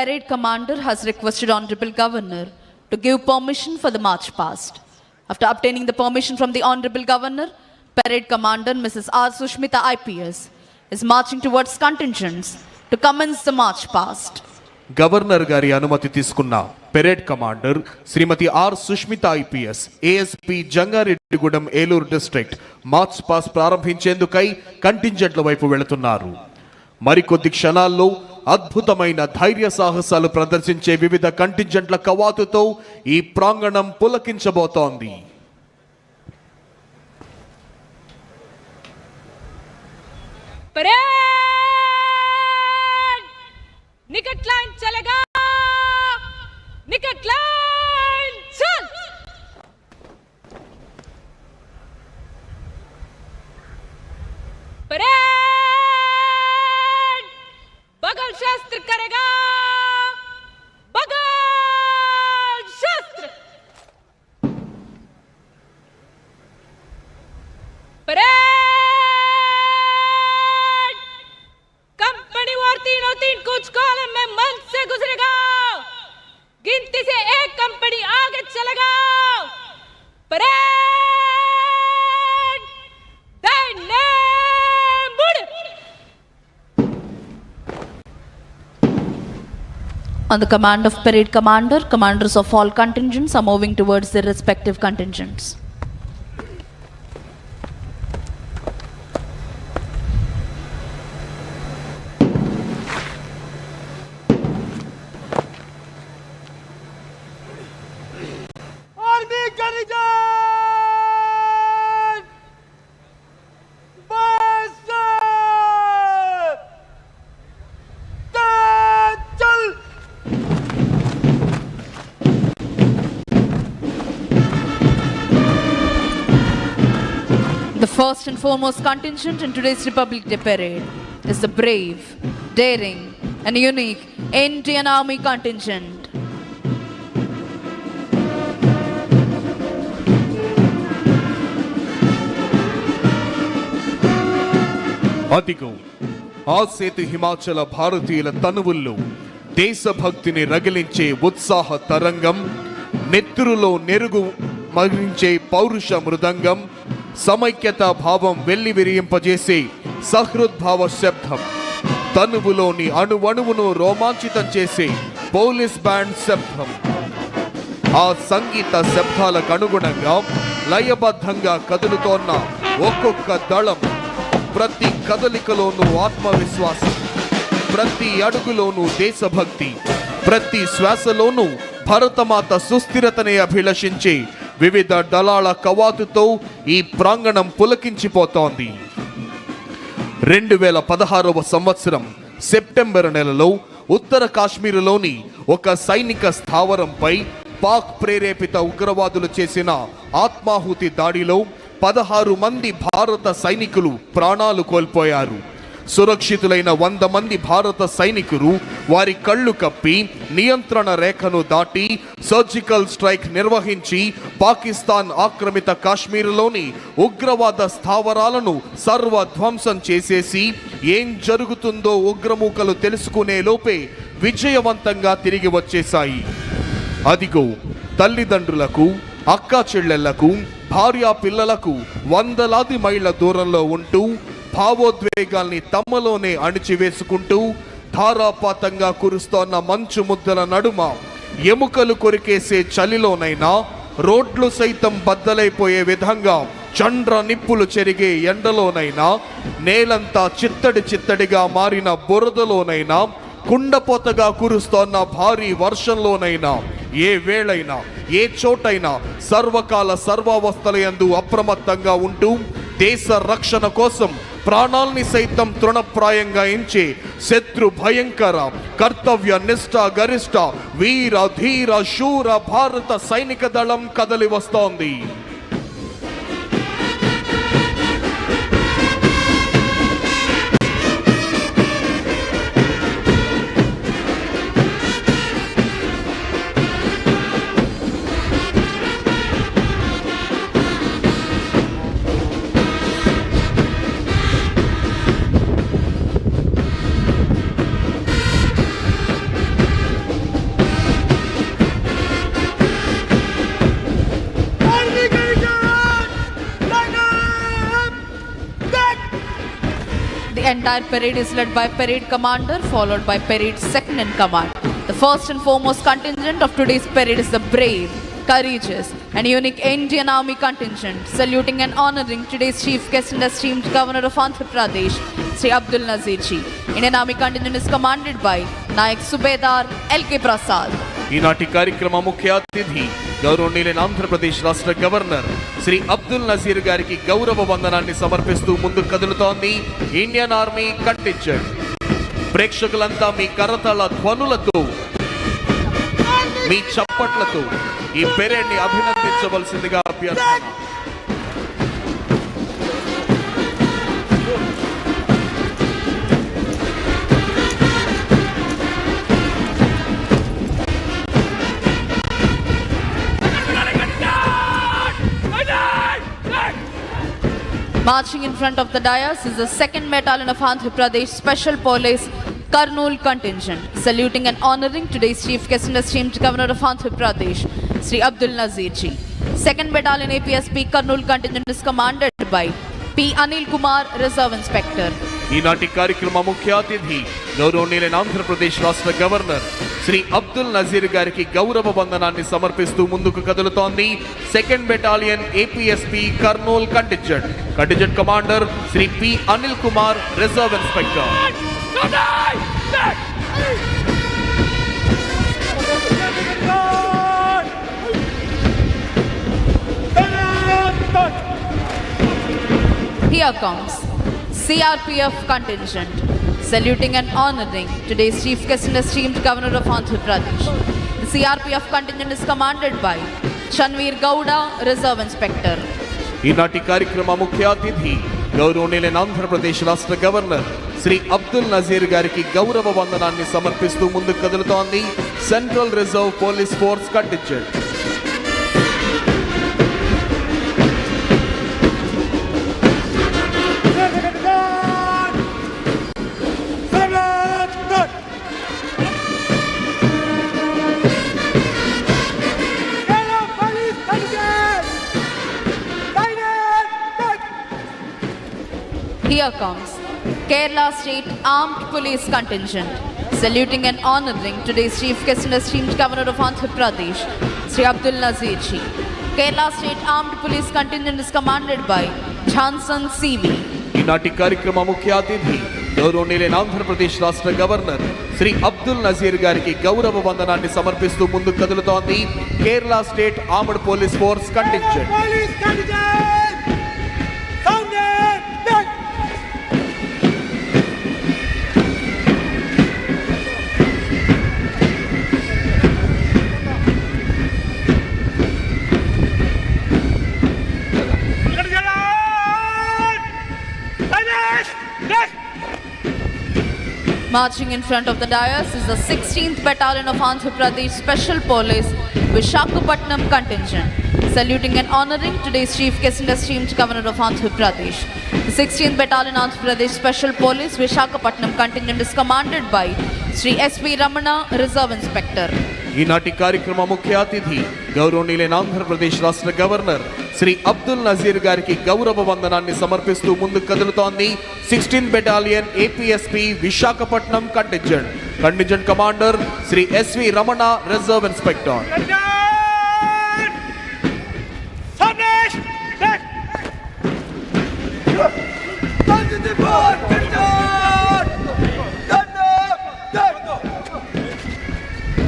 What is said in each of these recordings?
parade commander has requested Honorable Governor to give permission for the march past. After obtaining the permission from the Honorable Governor, parade commander Mrs. R. Sushmita IPS is marching towards contingents to commence the march past. Governor గారి అనుమతి తీసుకున్న parade commander Shrimati R Sushmita IPS ASP Jangareddygudem Eluru district march past ప్రారంభించేందుకై కంటింజెంట్ల వైపు వెళుతున్నారు. మరికొద్ది క్షణాల్లో అద్భుతమైన ధైర్య సాహసాలు ప్రదర్శించే వివిధ కంటింజెంట్ల కవాతుతో ఈ ప్రాంగణం పులకించబోతోంది. निकट लाइन चलेगा, निकट लाइन चल। परेड बगल शस्त्र करेगा, बगल शस्त्र। परेड कंपनी वार तीनों तीन कुछ कॉलम में मन से गुजरेगा, गिनती से एक कंपनी आगे चलेगा। परेड दाहिने मुड़। On the command of parade commander, commanders of all contingents are moving towards their respective contingents. The first and foremost contingent in today's Republic Day parade is the brave, daring and unique Indian Army contingent. అదిగో ఆ సేతు హిమాచల భారతీయుల తనువుల్లో దేశభక్తిని రగిలించే ఉత్సాహ తరంగం, నెత్తురులో నెరుగు మరించే పౌరుష మృదంగం, సమైక్యతా భావం వెల్లి విరియింపజేసే సహృద్భావ శబ్దం, తనువులోని అణువణువును రోమాంచితం చేసే పోలీస్ బ్యాండ్ శబ్దం. ఆ సంగీత శబ్దాలకు అనుగుణంగా లయబద్ధంగా కదులుతోన్న ఒక్కొక్క దళం, ప్రతి కదలికలోనూ ఆత్మవిశ్వాసం, ప్రతి అడుగులోనూ దేశభక్తి, ప్రతి శ్వాసలోనూ భరతమాత సుస్థిరతనే అభిలషించే వివిధ దళాల కవాతుతో ఈ ప్రాంగణం పులకించిపోతోంది. 2016వ సంవత్సరం సెప్టెంబర్ నెలలో ఉత్తర కాశ్మీరులోని ఒక సైనిక స్థావరంపై పాక్ ప్రేరేపిత ఉగ్రవాదులు చేసిన ఆత్మాహుతి దాడిలో 16 మంది భారత సైనికులు ప్రాణాలు కోల్పోయారు. సురక్షితులైన 100 మంది భారత సైనికులు వారి కళ్ళు కప్పి నియంత్రణ రేఖను దాటి సర్జికల్ స్ట్రైక్ నిర్వహించి పాకిస్తాన్ ఆక్రమిత కాశ్మీరులోని ఉగ్రవాద స్థావరాలను సర్వధ్వంసం చేసేసి ఏం జరుగుతుందో ఉగ్రమూకలు తెలుసుకునే లోపే విజయవంతంగా తిరిగి వచ్చేశాయి. అదిగో తల్లిదండ్రులకు, అక్కా చెల్లెళ్లకు, భార్యా పిల్లలకు వందలాది మైళ్ళ దూరంలో ఉంటూ భావోద్వేగాల్ని తమలోనే అణిచివేసుకుంటూ ధారాపాతంగా కురుస్తోన్న మంచు ముద్దల నడుమ, ఎముకలు కొరికేసే చలిలోనైనా రోడ్లు సైతం బద్దలైపోయే విధంగా చండ్ర నిప్పులు చెరిగే ఎండలోనైనా, నేలంతా చిత్తడి చిత్తడిగా మారిన బురదలోనైనా, కుండపోతగా కురుస్తోన్న భారీ వర్షంలోనైనా, ఏ వేళైనా ఏ చోటైనా సర్వకాల సర్వావస్థలయందు అప్రమత్తంగా ఉంటూ దేశ రక్షణ కోసం ప్రాణాల్ని సైతం తృణప్రాయంగా ఎంచే శత్రు భయంకర కర్తవ్య నిష్ఠ గరిష్ట వీర ధీర శూర భారత సైనిక దళం కదలి వస్తోంది. The entire parade is led by parade commander, followed by parade second in command. The first and foremost contingent of today's parade is the brave, courageous and unique Indian Army contingent, saluting and honoring today's chief guest and esteemed Governor of Andhra Pradesh, Sri Abdul Nazir Ji. Indian Army contingent is commanded by Nayak Subedar L.K. Prasad. ఈనాటి కార్యక్రమ ముఖ్య అతిథి గౌరవనీయులైన ఆంధ్రప్రదేశ్ రాష్ట్ర governor Shri Abdul Nazir గారికి గౌరవ వందనాన్ని సమర్పిస్తూ ముందుకు కదులుతోంది ఇండియన్ ఆర్మీ కంటింజెంట్. ప్రేక్షకులంతా మీ కరతాళ ధ్వనులతో, మీ చప్పట్లతో ఈ పెరేడ్ ని అభినందించవలసిందిగా అభ్యర్థన. Marching in front of the dais is the 2nd Battalion of Andhra Pradesh Special Police Kurnool contingent, saluting and honoring today's chief guest and esteemed Governor of Andhra Pradesh, Sri Abdul Nazir Ji. 2nd Battalion APSP Kurnool contingent is commanded by P. Anil Kumar, Reserve Inspector. ఈనాటి కార్యక్రమ ముఖ్య అతిథి గౌరవనీయులైన ఆంధ్రప్రదేశ్ రాష్ట్ర governor Shri Abdul Nazir గారికి గౌరవ వందనాన్ని సమర్పిస్తూ ముందుకు కదులుతోంది 2nd battalion APSP Kurnool contingent. Contingent commander Shri P Anil Kumar, reserve inspector. Here comes CRPF contingent, saluting and honoring today's chief guest and esteemed Governor of Andhra Pradesh. The CRPF contingent is commanded by Chanveer Gowda, Reserve Inspector. ఈనాటి కార్యక్రమ ముఖ్య అతిథి గౌరవనీయులైన ఆంధ్రప్రదేశ్ రాష్ట్ర governor Shri Abdul Nazir గారికి గౌరవ వందనాన్ని సమర్పిస్తూ ముందుకు కదులుతోంది central reserve police force contingent. Here comes Kerala State Armed Police Contingent, saluting and honoring today's chief guest and esteemed Governor of Andhra Pradesh, Sri Abdul Nazir Ji. Kerala State Armed Police Contingent is commanded by Johnson CV. ఈనాటి కార్యక్రమ ముఖ్య అతిథి గౌరవనీయులైన ఆంధ్రప్రదేశ్ రాష్ట్ర governor Shri Abdul Nazir గారికి గౌరవ వందనాన్ని సమర్పిస్తూ ముందుకు కదులుతోంది Kerala state armed police force contingent. Marching in front of the dais is the 16th Battalion of Andhra Pradesh Special Police Visakhapatnam contingent, saluting and honoring today's chief guest and esteemed Governor of Andhra Pradesh. The 16th Battalion Andhra Pradesh Special Police Visakhapatnam contingent is commanded by Sri S.V. Ramana, Reserve Inspector. ఈనాటి కార్యక్రమ ముఖ్య అతిథి గౌరవనీయులైన ఆంధ్రప్రదేశ్ రాష్ట్ర governor Shri Abdul Nazir గారికి గౌరవ వందనాన్ని సమర్పిస్తూ ముందుకు కదులుతోంది 16th battalion APSP Visakhapatnam contingent. Contingent commander Shri S V Ramana, reserve inspector.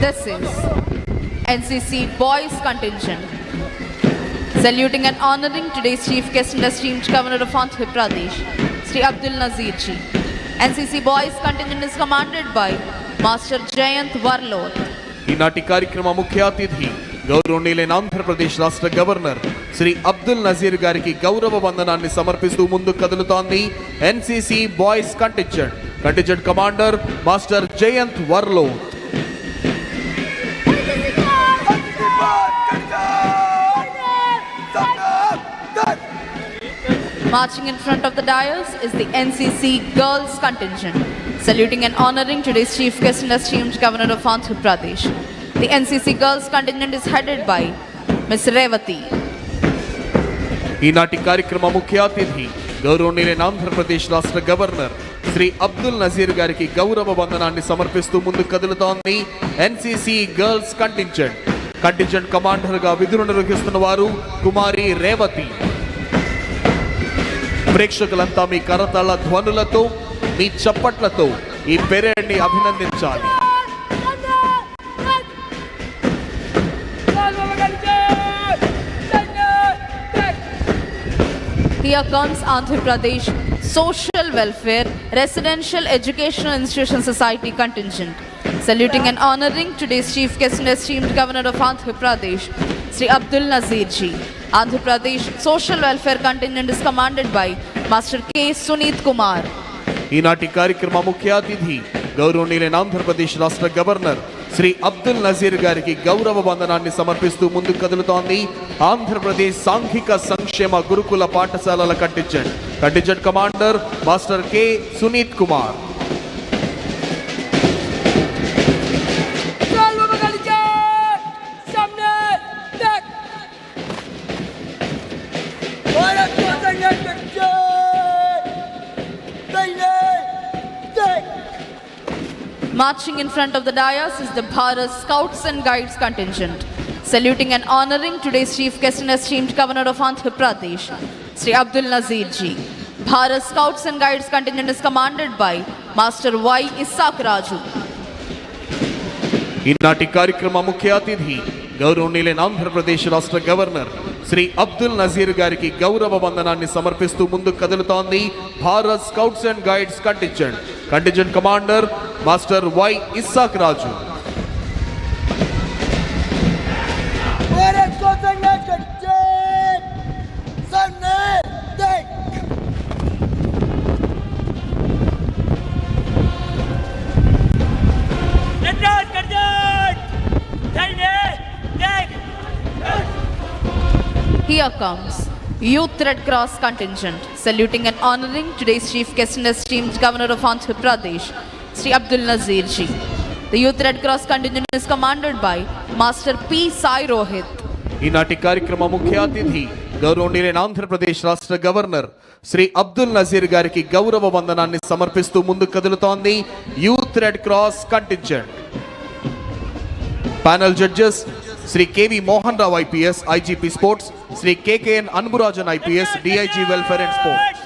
This is NCC Boys Contingent, saluting and honoring today's chief guest and esteemed Governor of Andhra Pradesh, Sri Abdul Nazir Ji. NCC Boys Contingent is commanded by Master Jayant Warlot. ఈనాటి కార్యక్రమ ముఖ్య అతిథి గౌరవనీయులైన ఆంధ్రప్రదేశ్ రాష్ట్ర governor Shri Abdul Nazir గారికి గౌరవ వందనాన్ని సమర్పిస్తూ ముందుకు కదులుతోంది NCC boys contingent. Contingent commander master Jayant Varloth. Marching in front of the dais is the NCC Girls Contingent, saluting and honoring today's chief guest and esteemed Governor of Andhra Pradesh. The NCC Girls Contingent is headed by Ms. Revati. ఈనాటి కార్యక్రమ ముఖ్య అతిథి గౌరవనీయులైన ఆంధ్రప్రదేశ్ రాష్ట్ర governor Shri Abdul Nazir గారికి గౌరవ వందనాన్ని సమర్పిస్తూ ముందుకు కదులుతోంది ఎన్సీసీ గర్ల్స్ కంటింజెంట్ కమాండర్ గా విధులు నిర్వహిస్తున్న వారు కుమారి రేవతి. ప్రేక్షకులంతా మీ కరతాళ ధ్వనులతో మీ చప్పట్లతో ఈ పెరేడ్ ని అభినందించాలి. Here comes Andhra Pradesh Social Welfare Residential Educational Institution Society contingent. Saluting and honoring today's chief guest and esteemed Governor of Andhra Pradesh, Sri Abdul Nazir Ji. Andhra Pradesh Social Welfare contingent is commanded by Master K. Sunit Kumar. ఈనాటి కార్యక్రమ ముఖ్య అతిథి గౌరవనీయులైన ఆంధ్రప్రదేశ్ రాష్ట్ర governor Shri Abdul Nazir గారికి గౌరవ వందనాన్ని సమర్పిస్తూ ముందుకు కదులుతోంది ఆంధ్రప్రదేశ్ సాంఘిక సంక్షేమ గురుకుల పాఠశాలల contingent commander master K Sunith Kumar. Marching in front of the dais is the Bharat Scouts and Guides contingent. Saluting and honoring today's chief guest and esteemed Governor of Andhra Pradesh, Sri Abdul Nazir Ji. Bharat Scouts and Guides contingent is commanded by Master Y. Isaac Raju. ఈనాటి కార్యక్రమ ముఖ్య అతిథి గౌరవనీయులైన ఆంధ్రప్రదేశ్ రాష్ట్ర governor Shri Abdul Nazir గారికి గౌరవ వందనాన్ని సమర్పిస్తూ ముందుకు కదులుతోంది Bharat scouts and guides contingent commander master Y Isaac Raju. Here comes Youth Red Cross contingent, saluting and honoring today's chief guest and esteemed Governor of Andhra Pradesh, Sri Abdul Nazir Ji. The Youth Red Cross contingent is commanded by Master P. Sai Rohit. ఈనాటి కార్యక్రమ ముఖ్య అతిథి గౌరవనీయులైన ఆంధ్రప్రదేశ్ రాష్ట్ర governor Shri Abdul Nazir గారికి గౌరవ వందనాన్ని సమర్పిస్తూ ముందుకు కదులుతోంది youth red cross contingent. Panel judges Shri K V Mohan Rao IPS IGP sports, Shri K K N Anburajan IPS DIG welfare and sports.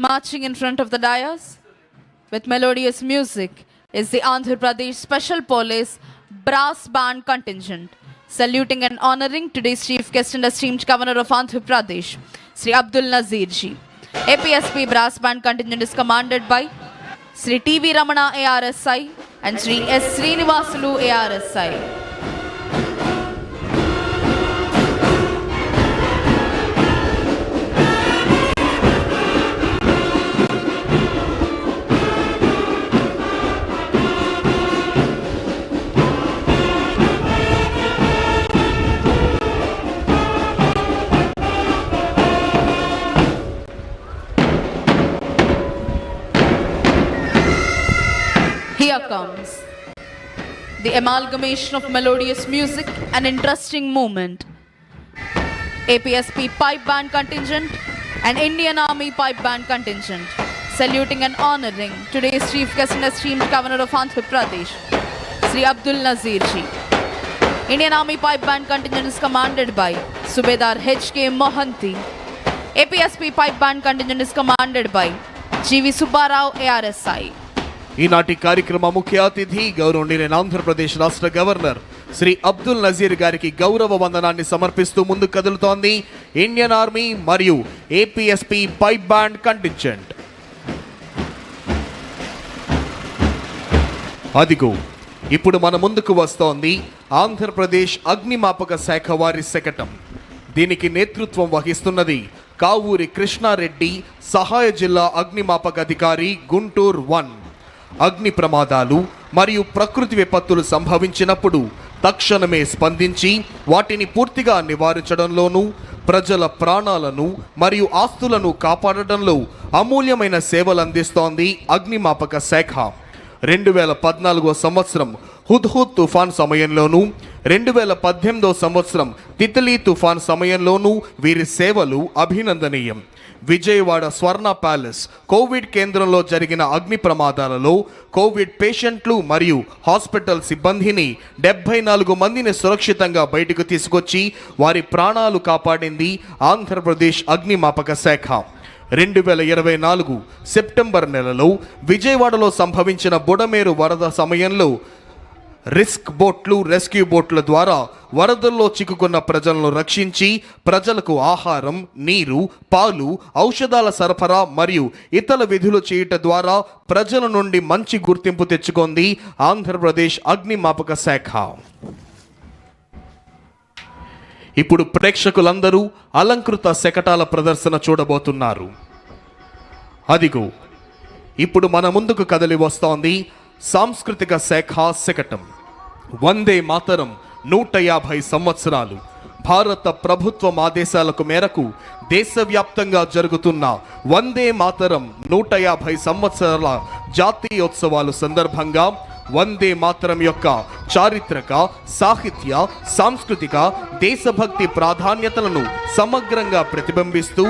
Marching in front of the dais with melodious music is the Andhra Pradesh Special Police Brass Band contingent, saluting and honoring today's chief guest and esteemed Governor of Andhra Pradesh, Sri Abdul Nazir Ji. APSP Brass Band contingent is commanded by Sri TV Ramana ARSI and Sri S. Srinivasulu ARSI. Here comes the amalgamation of melodious music and interesting movement. APSP Pipe Band contingent and Indian Army Pipe Band contingent, saluting and honoring today's chief guest and esteemed Governor of Andhra Pradesh, Sri Abdul Nazir Ji. Indian Army Pipe Band contingent is commanded by Subedar H.K. Mohanty. APSP Pipe Band contingent is commanded by G.V. Subbarao ARSI. ఈనాటి కార్యక్రమ ముఖ్య అతిథి గౌరవనీయులైన ఆంధ్రప్రదేశ్ రాష్ట్ర governor Shri Abdul Nazir గారికి గౌరవ వందనాన్ని సమర్పిస్తూ ముందుకు కదులుతోంది ఇండియన్ ఆర్మీ మరియు ఏపీఎస్పీ పైప్ బ్యాండ్ కంటింజెంట్. అదిగో ఇప్పుడు మన ముందుకు వస్తోంది ఆంధ్రప్రదేశ్ అగ్నిమాపక శాఖ వారి శకటం. దీనికి నేతృత్వం వహిస్తున్నది కావూరి కృష్ణారెడ్డి, సహాయ జిల్లా అగ్నిమాపక అధికారి, గుంటూరు 1. అగ్ని ప్రమాదాలు మరియు ప్రకృతి విపత్తులు సంభవించినప్పుడు తక్షణమే స్పందించి వాటిని పూర్తిగా నివారించడంలోనూ ప్రజల ప్రాణాలను మరియు ఆస్తులను కాపాడడంలో అమూల్యమైన సేవలు అందిస్తోంది అగ్నిమాపక శాఖ. 2014 సంవత్సరం హుద్హుద్ తుఫాన్ సమయంలోనూ 2018 సంవత్సరం తిత్లీ తుఫాన్ సమయంలోనూ వీరి సేవలు అభినందనీయం. విజయవాడ స్వర్ణ ప్యాలెస్ కోవిడ్ కేంద్రంలో జరిగిన అగ్ని ప్రమాదాలలో కోవిడ్ పేషెంట్లు మరియు హాస్పిటల్ సిబ్బందిని 74 మందిని సురక్షితంగా బయటకు తీసుకొచ్చి వారి ప్రాణాలు కాపాడింది ఆంధ్రప్రదేశ్ అగ్నిమాపక శాఖ. 2024 సెప్టెంబర్ నెలలో విజయవాడలో సంభవించిన బుడమేరు వరద సమయంలో రిస్క్ బోట్లు, రెస్క్యూ బోట్ల ద్వారా వరదల్లో చిక్కుకున్న ప్రజలను రక్షించి ప్రజలకు ఆహారం, నీరు, పాలు, ఔషధాల సరఫరా మరియు ఇతర విధులు చేయటం ద్వారా ప్రజల నుండి మంచి గుర్తింపు తెచ్చుకుంది ఆంధ్రప్రదేశ్ అగ్నిమాపక శాఖ. ఇప్పుడు ప్రేక్షకులందరూ అలంకృత శకటాల ప్రదర్శన చూడబోతున్నారు. అదిగో ఇప్పుడు మన ముందుకు కదలి వస్తోంది సాంస్కృతిక శాఖ శకటం. వందే మాతరం 150 సంవత్సరాలు. భారత ప్రభుత్వం ఆదేశాలకు మేరకు దేశవ్యాప్తంగా జరుగుతున్న వందే మాతరం 150 సంవత్సరాల జాతీయోత్సవాలు సందర్భంగా వందే మాతరం యొక్క చారిత్రక, సాహిత్య, సాంస్కృతిక, దేశభక్తి ప్రాధాన్యతలను సమగ్రంగా ప్రతిబింబిస్తూ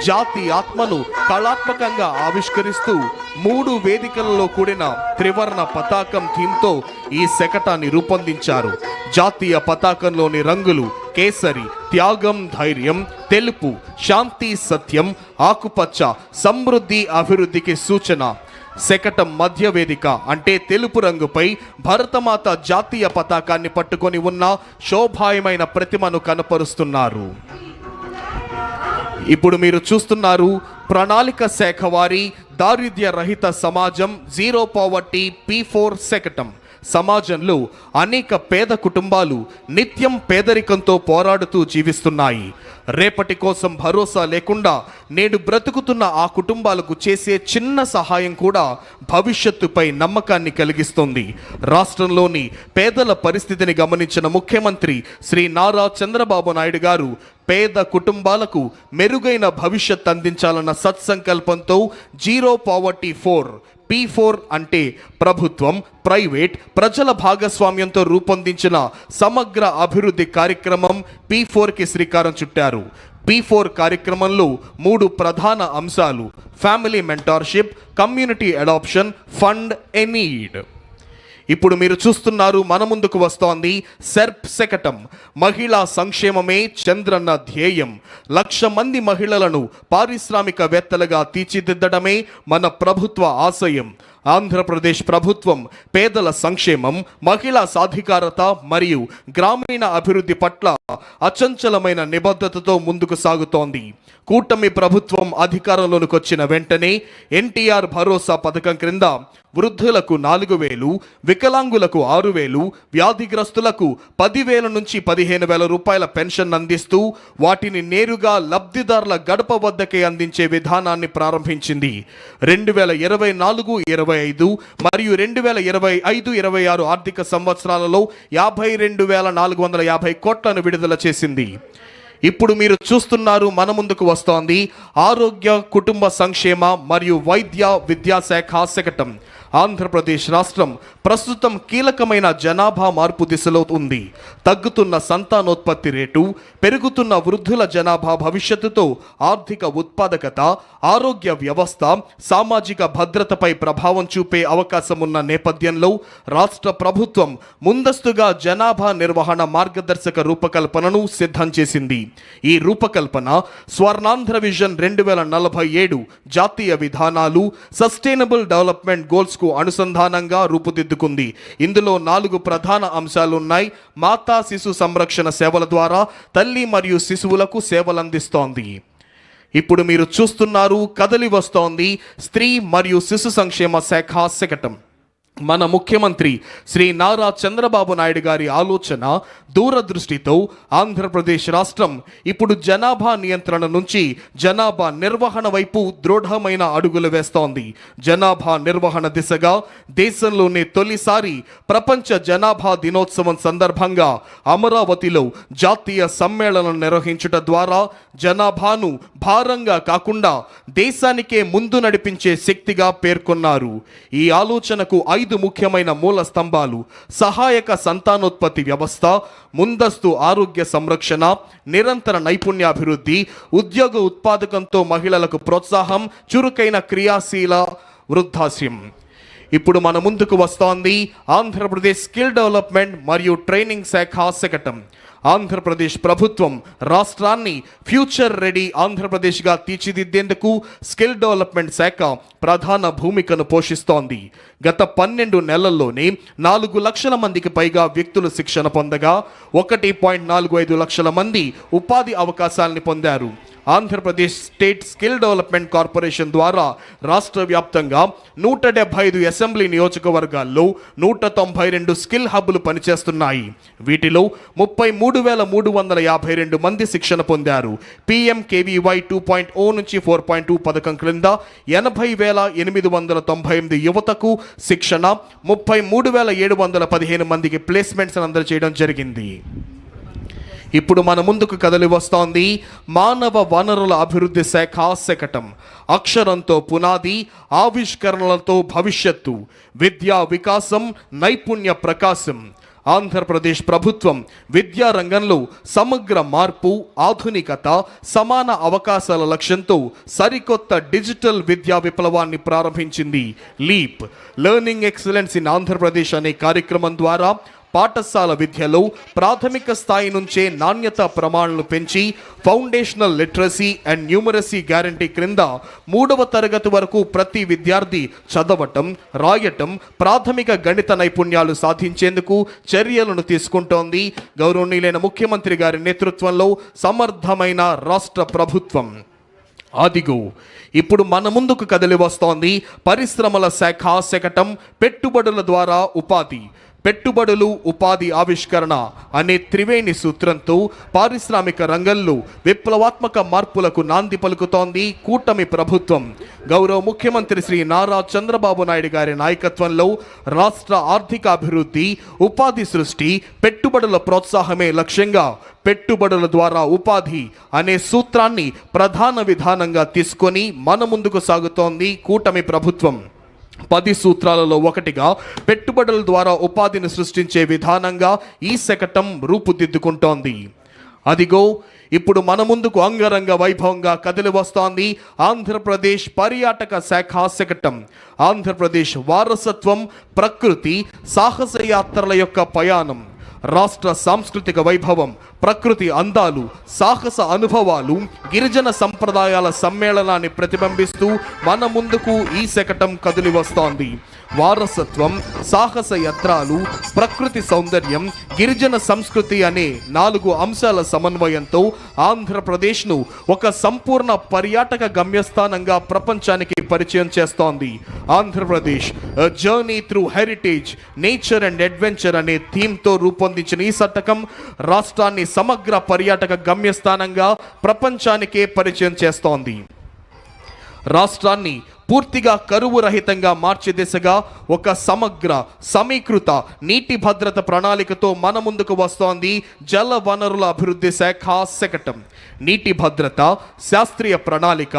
జాతి ఆత్మను కళాత్మకంగా ఆవిష్కరిస్తూ 3 వేదికలలో కూడిన త్రివర్ణ పతాకం థీమ్తో ఈ శకటాన్ని రూపొందించారు. జాతీయ పతాకంలోని రంగులు కేసరి, త్యాగం, ధైర్యం, తెలుపు, శాంతి, సత్యం, ఆకుపచ్చ, సమృద్ధి, అభివృద్ధికి సూచన. శకటం మధ్య వేదిక అంటే తెలుపు రంగుపై భరతమాత జాతీయ పతాకాన్ని పట్టుకొని ఉన్న శోభాయమైన ప్రతిమను కనపరుస్తున్నారు. ఇప్పుడు మీరు చూస్తున్నారు ప్రణాళిక శాఖ వారి దారిద్ర్య రహిత సమాజం జీరో పావర్టీ P4 శకటం. సమాజంలో అనేక పేద కుటుంబాలు నిత్యం పేదరికంతో పోరాడుతూ జీవిస్తున్నాయి. రేపటి కోసం భరోసా లేకుండా నేడు బ్రతుకుతున్న ఆ కుటుంబాలకు చేసే చిన్న సహాయం కూడా భవిష్యత్తుపై నమ్మకాన్ని కలిగిస్తుంది. రాష్ట్రంలోని పేదల పరిస్థితిని గమనించిన ముఖ్యమంత్రి శ్రీ నారా చంద్రబాబు నాయుడు గారు పేద కుటుంబాలకు మెరుగైన భవిష్యత్ అందించాలన్న సత్సంకల్పంతో జీరో పావర్టీ P4 అంటే ప్రభుత్వం, ప్రైవేట్, ప్రజల భాగస్వామ్యంతో రూపొందించిన సమగ్ర అభివృద్ధి కార్యక్రమం P4కి శ్రీకారం చుట్టారు. P4 కార్యక్రమంలో 3 ప్రధాన అంశాలు: family mentorship, community adoption, fund a need. ఇప్పుడు మీరు చూస్తున్నారు మన ముందుకు వస్తోంది సెర్ప్ శకటం. మహిళా సంక్షేమమే చంద్రన్న ధ్యేయం. 1,00,000 మంది మహిళలను పారిశ్రామికవేత్తలుగా తీర్చిదిద్దడమే మన ప్రభుత్వ ఆశయం. ఆంధ్రప్రదేశ్ ప్రభుత్వం పేదల సంక్షేమం, మహిళా సాధికారత మరియు గ్రామీణ అభివృద్ధి పట్ల అచంచలమైన నిబద్ధతతో ముందుకు సాగుతోంది. కూటమి ప్రభుత్వం అధికారంలోకి వచ్చిన వెంటనే ఎన్టీఆర్ భరోసా పథకం క్రింద వృద్ధులకు 4,000, వికలాంగులకు 6,000, వ్యాధిగ్రస్తులకు 10,000 నుంచి 15,000 రూపాయల పెన్షన్ అందిస్తూ వాటిని నేరుగా లబ్ధిదారుల గడప వద్దకే అందించే విధానాన్ని ప్రారంభించింది. 2024-25 మరియు 2025-26 ఆర్థిక సంవత్సరాలలో 52,450 కోట్లను విడుదల చేసింది. ఇప్పుడు మీరు చూస్తున్నారు మన ముందుకు వస్తోంది ఆరోగ్య, కుటుంబ సంక్షేమ మరియు వైద్య విద్యాశాఖ శకటం. ఆంధ్రప్రదేశ్ రాష్ట్రం ప్రస్తుతం కీలకమైన జనాభా మార్పు దిశలో ఉంది. తగ్గుతున్న సంతానోత్పత్తి రేటు, పెరుగుతున్న వృద్ధుల జనాభా భవిష్యత్తుతో ఆర్థిక ఉత్పాదకత, ఆరోగ్య వ్యవస్థ, సామాజిక భద్రతపై ప్రభావం చూపే అవకాశం ఉన్న నేపథ్యంలో రాష్ట్ర ప్రభుత్వం ముందస్తుగా జనాభా నిర్వహణ మార్గదర్శక రూపకల్పనను సిద్ధం చేసింది. ఈ రూపకల్పన స్వర్ణాంధ్ర విజన్ 2047 జాతీయ విధానాలు, సస్టైనబుల్ డెవలప్మెంట్ గోల్స్ కు అనుసంధానంగా రూపుదిద్దుకుంది. ఇందులో 4 ప్రధాన అంశాలున్నాయి. మాతా శిశు సంరక్షణ సేవల ద్వారా తల్లి మరియు శిశువులకు సేవలందిస్తోంది. ఇప్పుడు మీరు చూస్తున్నారు కదలి వస్తోంది స్త్రీ మరియు శిశు సంక్షేమ శాఖ శకటం. మన ముఖ్యమంత్రి శ్రీ నారా చంద్రబాబు నాయుడు గారి ఆలోచన దూరదృష్టితో ఆంధ్రప్రదేశ్ రాష్ట్రం ఇప్పుడు జనాభా నియంత్రణ నుంచి జనాభా నిర్వహణ వైపు దృఢమైన అడుగులు వేస్తోంది. జనాభా నిర్వహణ దిశగా దేశంలోనే తొలిసారి ప్రపంచ జనాభా దినోత్సవం సందర్భంగా అమరావతిలో జాతీయ సమ్మేళనం నిర్వహించుట ద్వారా జనాభాను భారంగా కాకుండా దేశానికే ముందు నడిపించే శక్తిగా పేర్కొన్నారు. ఈ ఆలోచనకు 5 ముఖ్యమైన మూల స్తంభాలు: సహాయక సంతానోత్పత్తి వ్యవస్థ, ముందస్తు ఆరోగ్య సంరక్షణ, నిరంతర నైపుణ్యాభివృద్ధి, ఉద్యోగ ఉత్పాదకంతో మహిళలకు ప్రోత్సాహం, చురుకైన క్రియాశీల వృద్ధాశ్యం. ఇప్పుడు మన ముందుకు వస్తోంది ఆంధ్రప్రదేశ్ స్కిల్ డెవలప్మెంట్ మరియు ట్రైనింగ్ శాఖ శకటం. ఆంధ్రప్రదేశ్ ప్రభుత్వం రాష్ట్రాన్ని ఫ్యూచర్ రెడీ ఆంధ్రప్రదేశ్గా తీర్చిదిద్దేందుకు స్కిల్ డెవలప్మెంట్ శాఖ ప్రధాన భూమికను పోషిస్తోంది. గత 12 నెలల్లోనే 4 లక్షల మందికి పైగా వ్యక్తులు శిక్షణ పొందగా 1.45 లక్షల మంది ఉపాధి అవకాశాలని పొందారు. Andhra Pradesh state skill development corporation ద్వారా రాష్ట్ర వ్యాప్తంగా 175 అసెంబ్లీ నియోజకవర్గాల్లో 192 స్కిల్ హబ్లు పనిచేస్తున్నాయి. వీటిలో 33,352 మంది శిక్షణ పొందారు. PMKVY 2.0 నుంచి 4.2 పథకం క్రింద 80,898 యువతకు శిక్షణ, 33,715 మందికి ప్లేస్మెంట్స్ అందజేయడం జరిగింది. ఇప్పుడు మన ముందుకు కదలి వస్తోంది మానవ వనరుల అభివృద్ధి శాఖ శకటం. అక్షరంతో పునాది, ఆవిష్కరణలతో భవిష్యత్తు, విద్యా వికాసం, నైపుణ్య ప్రకాశం. ఆంధ్రప్రదేశ్ ప్రభుత్వం విద్యా రంగంలో సమగ్ర మార్పు, ఆధునికత, సమాన అవకాశాల లక్ష్యంతో సరికొత్త డిజిటల్ విద్యా విప్లవాన్ని ప్రారంభించింది. Leap learning excellence in Andhra Pradesh అనే కార్యక్రమం ద్వారా పాఠశాల విద్యలో ప్రాథమిక స్థాయి నుంచే నాణ్యత ప్రమాణాలను పెంచి foundational literacy and numeracy guarantee క్రింద 3వ తరగతి వరకు ప్రతి విద్యార్థి చదవటం, రాయటం, ప్రాథమిక గణిత నైపుణ్యాలు సాధించేందుకు చర్యలను తీసుకుంటోంది గౌరవనీయులైన ముఖ్యమంత్రి గారి నేతృత్వంలో సమర్థమైన రాష్ట్ర ప్రభుత్వం. అదిగో ఇప్పుడు మన ముందుకు కదిలి వస్తోంది పరిశ్రమల శాఖ శకటం. పెట్టుబడుల ద్వారా ఉపాధి, పెట్టుబడులు, ఉపాధి ఆవిష్కరణ అనే త్రివేణి సూత్రంతో పారిశ్రామిక రంగంలో విప్లవాత్మక మార్పులకు నాంది పలుకుతోంది కూటమి ప్రభుత్వం. గౌరవ ముఖ్యమంత్రి శ్రీ నారా చంద్రబాబు నాయుడు గారి నాయకత్వంలో రాష్ట్ర ఆర్థిక అభివృద్ధి, ఉపాధి సృష్టి, పెట్టుబడుల ప్రోత్సాహమే లక్ష్యంగా పెట్టుబడుల ద్వారా ఉపాధి అనే సూత్రాన్ని ప్రధాన విధానంగా తీసుకొని మన ముందుకు సాగుతోంది కూటమి ప్రభుత్వం. 10 సూత్రాలలో ఒకటిగా పెట్టుబడుల ద్వారా ఉపాధిని సృష్టించే విధానంగా ఈ శకటం రూపుదిద్దుకుంటోంది. అదిగో ఇప్పుడు మన ముందుకు అంగరంగ వైభవంగా కదిలి వస్తోంది ఆంధ్రప్రదేశ్ పర్యాటక శాఖ శకటం. ఆంధ్రప్రదేశ్ వారసత్వం, ప్రకృతి, సాహస యాత్రల యొక్క పయాణం, రాష్ట్ర సాంస్కృతిక వైభవం, ప్రకృతి అందాలు, సాహస అనుభవాలు, గిరిజన సంప్రదాయాల సమ్మేళనాన్ని ప్రతిబింబిస్తూ మన ముందుకు ఈ శకటం కదిలి వస్తోంది. వారసత్వం, సాహస యాత్రలు, ప్రకృతి సౌందర్యం, గిరిజన సంస్కృతి అనే 4 అంశాల సమన్వయంతో ఆంధ్రప్రదేశ్ను ఒక సంపూర్ణ పర్యాటక గమ్యస్థానంగా ప్రపంచానికి పరిచయం చేస్తోంది. Andhra Pradesh journey through heritage, nature and adventure అనే థీమ్తో రూపొందించిన ఈ శతకం రాష్ట్రాన్ని సమగ్ర పర్యాటక గమ్యస్థానంగా ప్రపంచానికే పరిచయం చేస్తోంది. రాష్ట్రాన్ని పూర్తిగా కరువు రహితంగా మార్చే దిశగా ఒక సమగ్ర సమీకృత నీటి భద్రత ప్రణాళికతో మన ముందుకు వస్తోంది జల వనరుల అభివృద్ధి శాఖ శకటం. నీటి భద్రత, శాస్త్రీయ ప్రణాళిక,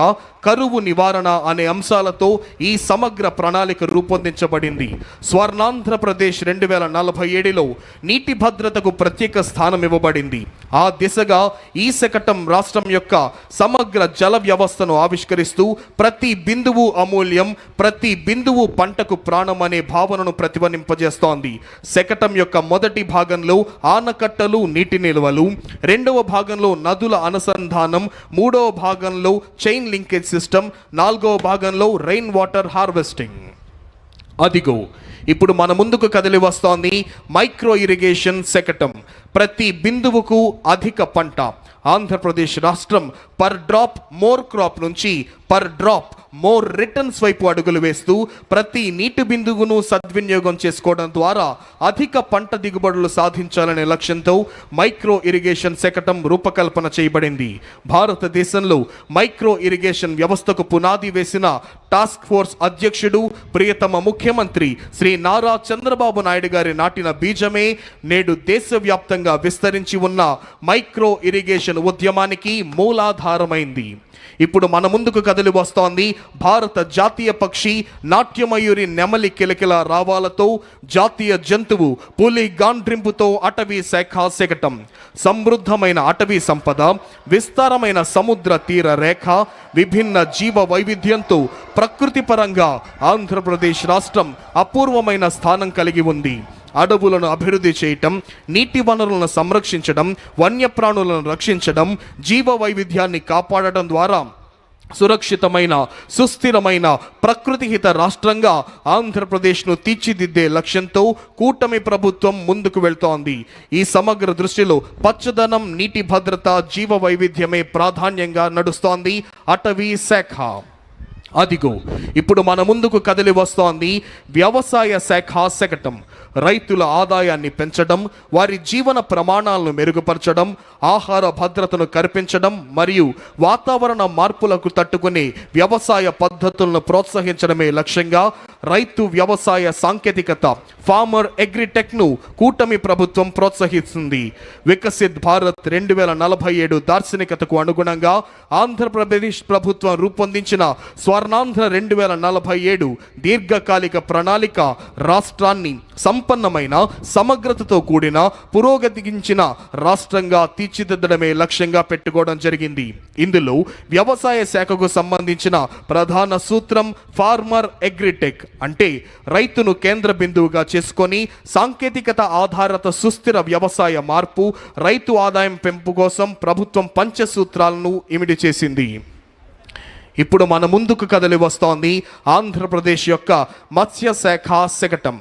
కరువు నివారణ అనే అంశాలతో ఈ సమగ్ర ప్రణాళిక రూపొందించబడింది. స్వర్ణాంధ్రప్రదేశ్ 2047లో నీటి భద్రతకు ప్రత్యేక స్థానం ఇవ్వబడింది. ఆ దిశగా ఈ శకటం రాష్ట్రం యొక్క సమగ్ర జల వ్యవస్థను ఆవిష్కరిస్తూ ప్రతి బిందువు అమూల్యం, ప్రతి బిందువు పంటకు ప్రాణం అనే భావనను ప్రతిధ్వనింపజేస్తోంది. శకటం యొక్క మొదటి భాగంలో ఆనకట్టలు, నీటి నిల్వలు, 2వ భాగంలో నదుల అనుసంధానం, 3వ భాగంలో చైన్ లింకేజ్ సిస్టమ్, 4వ భాగంలో రెయిన్ వాటర్ హార్వెస్టింగ్. అదిగో ఇప్పుడు మన ముందుకు కదిలి వస్తోంది మైక్రో ఇరిగేషన్ శకటం. ప్రతి బిందువుకు అధిక పంట. ఆంధ్రప్రదేశ్ రాష్ట్రం పర్ డ్రాప్ మోర్ క్రాప్ నుంచి పర్ డ్రాప్ మోర్ రిటర్న్స్ వైపు అడుగులు వేస్తూ ప్రతి నీటి బిందువును సద్వినియోగం చేసుకోవడం ద్వారా అధిక పంట దిగుబడులు సాధించాలనే లక్ష్యంతో మైక్రో ఇరిగేషన్ శకటం రూపకల్పన చేయబడింది. భారతదేశంలో మైక్రో ఇరిగేషన్ వ్యవస్థకు పునాది వేసిన టాస్క్ ఫోర్స్ అధ్యక్షుడు ప్రియతమ ముఖ్యమంత్రి శ్రీ నారా చంద్రబాబు నాయుడు గారి నాటిన బీజమే నేడు దేశవ్యాప్తంగా విస్తరించి ఉన్న మైక్రో ఇరిగేషన్ ఉద్యమానికి మూలాధారమైంది. ఇప్పుడు మన ముందుకు కదిలి వస్తోంది భారత జాతీయ పక్షి నాట్యమయూరి నెమలి కిలకిల రావాలతో జాతీయ జంతువు పులి గాండ్రింపుతో అటవీ శాఖ శకటం. సమృద్ధమైన అటవీ సంపద, విస్తారమైన సముద్ర తీర రేఖ, విభిన్న జీవ వైవిధ్యంతో ప్రకృతి పరంగా ఆంధ్రప్రదేశ్ రాష్ట్రం అపూర్వమైన స్థానం కలిగి ఉంది. అడవులను అభివృద్ధి చేయటం, నీటి వనరులను సంరక్షించడం, వన్యప్రాణులను రక్షించడం, జీవ వైవిధ్యాన్ని కాపాడటం ద్వారా సురక్షితమైన సుస్థిరమైన ప్రకృతిహిత రాష్ట్రంగా ఆంధ్రప్రదేశ్ను తీర్చిదిద్దే లక్ష్యంతో కూటమి ప్రభుత్వం ముందుకు వెళ్తోంది. ఈ సమగ్ర దృష్టిలో పచ్చదనం, నీటి భద్రత, జీవ వైవిధ్యమే ప్రాధాన్యంగా నడుస్తోంది అటవీ శాఖ. అదిగో ఇప్పుడు మన ముందుకు కదిలి వస్తోంది వ్యవసాయ శాఖ శకటం. రైతుల ఆదాయాన్ని పెంచడం, వారి జీవన ప్రమాణాలను మెరుగుపరచడం, ఆహార భద్రతను కల్పించడం మరియు వాతావరణ మార్పులకు తట్టుకునే వ్యవసాయ పద్ధతులను ప్రోత్సహించడమే లక్ష్యంగా రైతు వ్యవసాయ సాంకేతికత ఫార్మర్ అగ్రిటెక్ను కూటమి ప్రభుత్వం ప్రోత్సహిస్తుంది. వికసిత్ భారత్ 2047 దార్శనికతకు అనుగుణంగా ఆంధ్రప్రదేశ్ ప్రభుత్వం రూపొందించిన స్వర్ణాంధ్ర 2047 దీర్ఘకాలిక ప్రణాళిక రాష్ట్రాన్ని సంపన్నమైన సమగ్రతతో కూడిన పురోగతించిన రాష్ట్రంగా తీర్చిదిద్దడమే లక్ష్యంగా పెట్టుకోవడం జరిగింది. ఇందులో వ్యవసాయ శాఖకు సంబంధించిన ప్రధాన సూత్రం ఫార్మర్ అగ్రిటెక్, అంటే రైతును కేంద్ర బిందువుగా చేసుకొని సాంకేతికత ఆధారిత సుస్థిర వ్యవసాయ మార్పు, రైతు ఆదాయం పెంపు కోసం ప్రభుత్వం పంచసూత్రాలను ఇమిడి చేసింది. ఇప్పుడు మన ముందుకు కదిలి వస్తోంది ఆంధ్రప్రదేశ్ యొక్క మత్స్య శాఖ శకటం.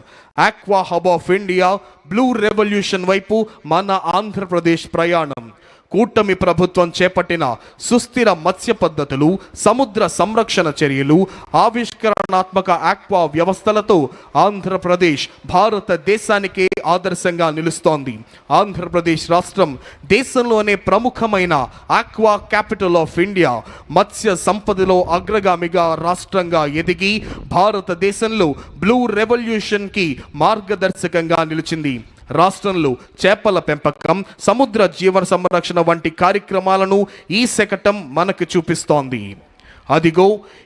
Aqua hub of India, blue revolution వైపు మన ఆంధ్రప్రదేశ్ ప్రయాణం. కూటమి ప్రభుత్వం చేపట్టిన సుస్థిర మత్స్య పద్ధతులు, సముద్ర సంరక్షణ చర్యలు, ఆవిష్కరణాత్మక ఆక్వా వ్యవస్థలతో ఆంధ్రప్రదేశ్ భారతదేశానికే ఆదర్శంగా నిలుస్తోంది. ఆంధ్రప్రదేశ్ రాష్ట్రం దేశంలోనే ప్రముఖమైన ఆక్వా క్యాపిటల్ ఆఫ్ ఇండియా, మత్స్య సంపదలో అగ్రగామిగా రాష్ట్రంగా ఎదిగి భారతదేశంలో బ్లూ రెవల్యూషన్కి మార్గదర్శకంగా నిలిచింది. రాష్ట్రంలో చేపల పెంపకం, సముద్ర జీవన సంరక్షణ వంటి కార్యక్రమాలను ఈ శకటం మనకు చూపిస్తోంది. అదిగో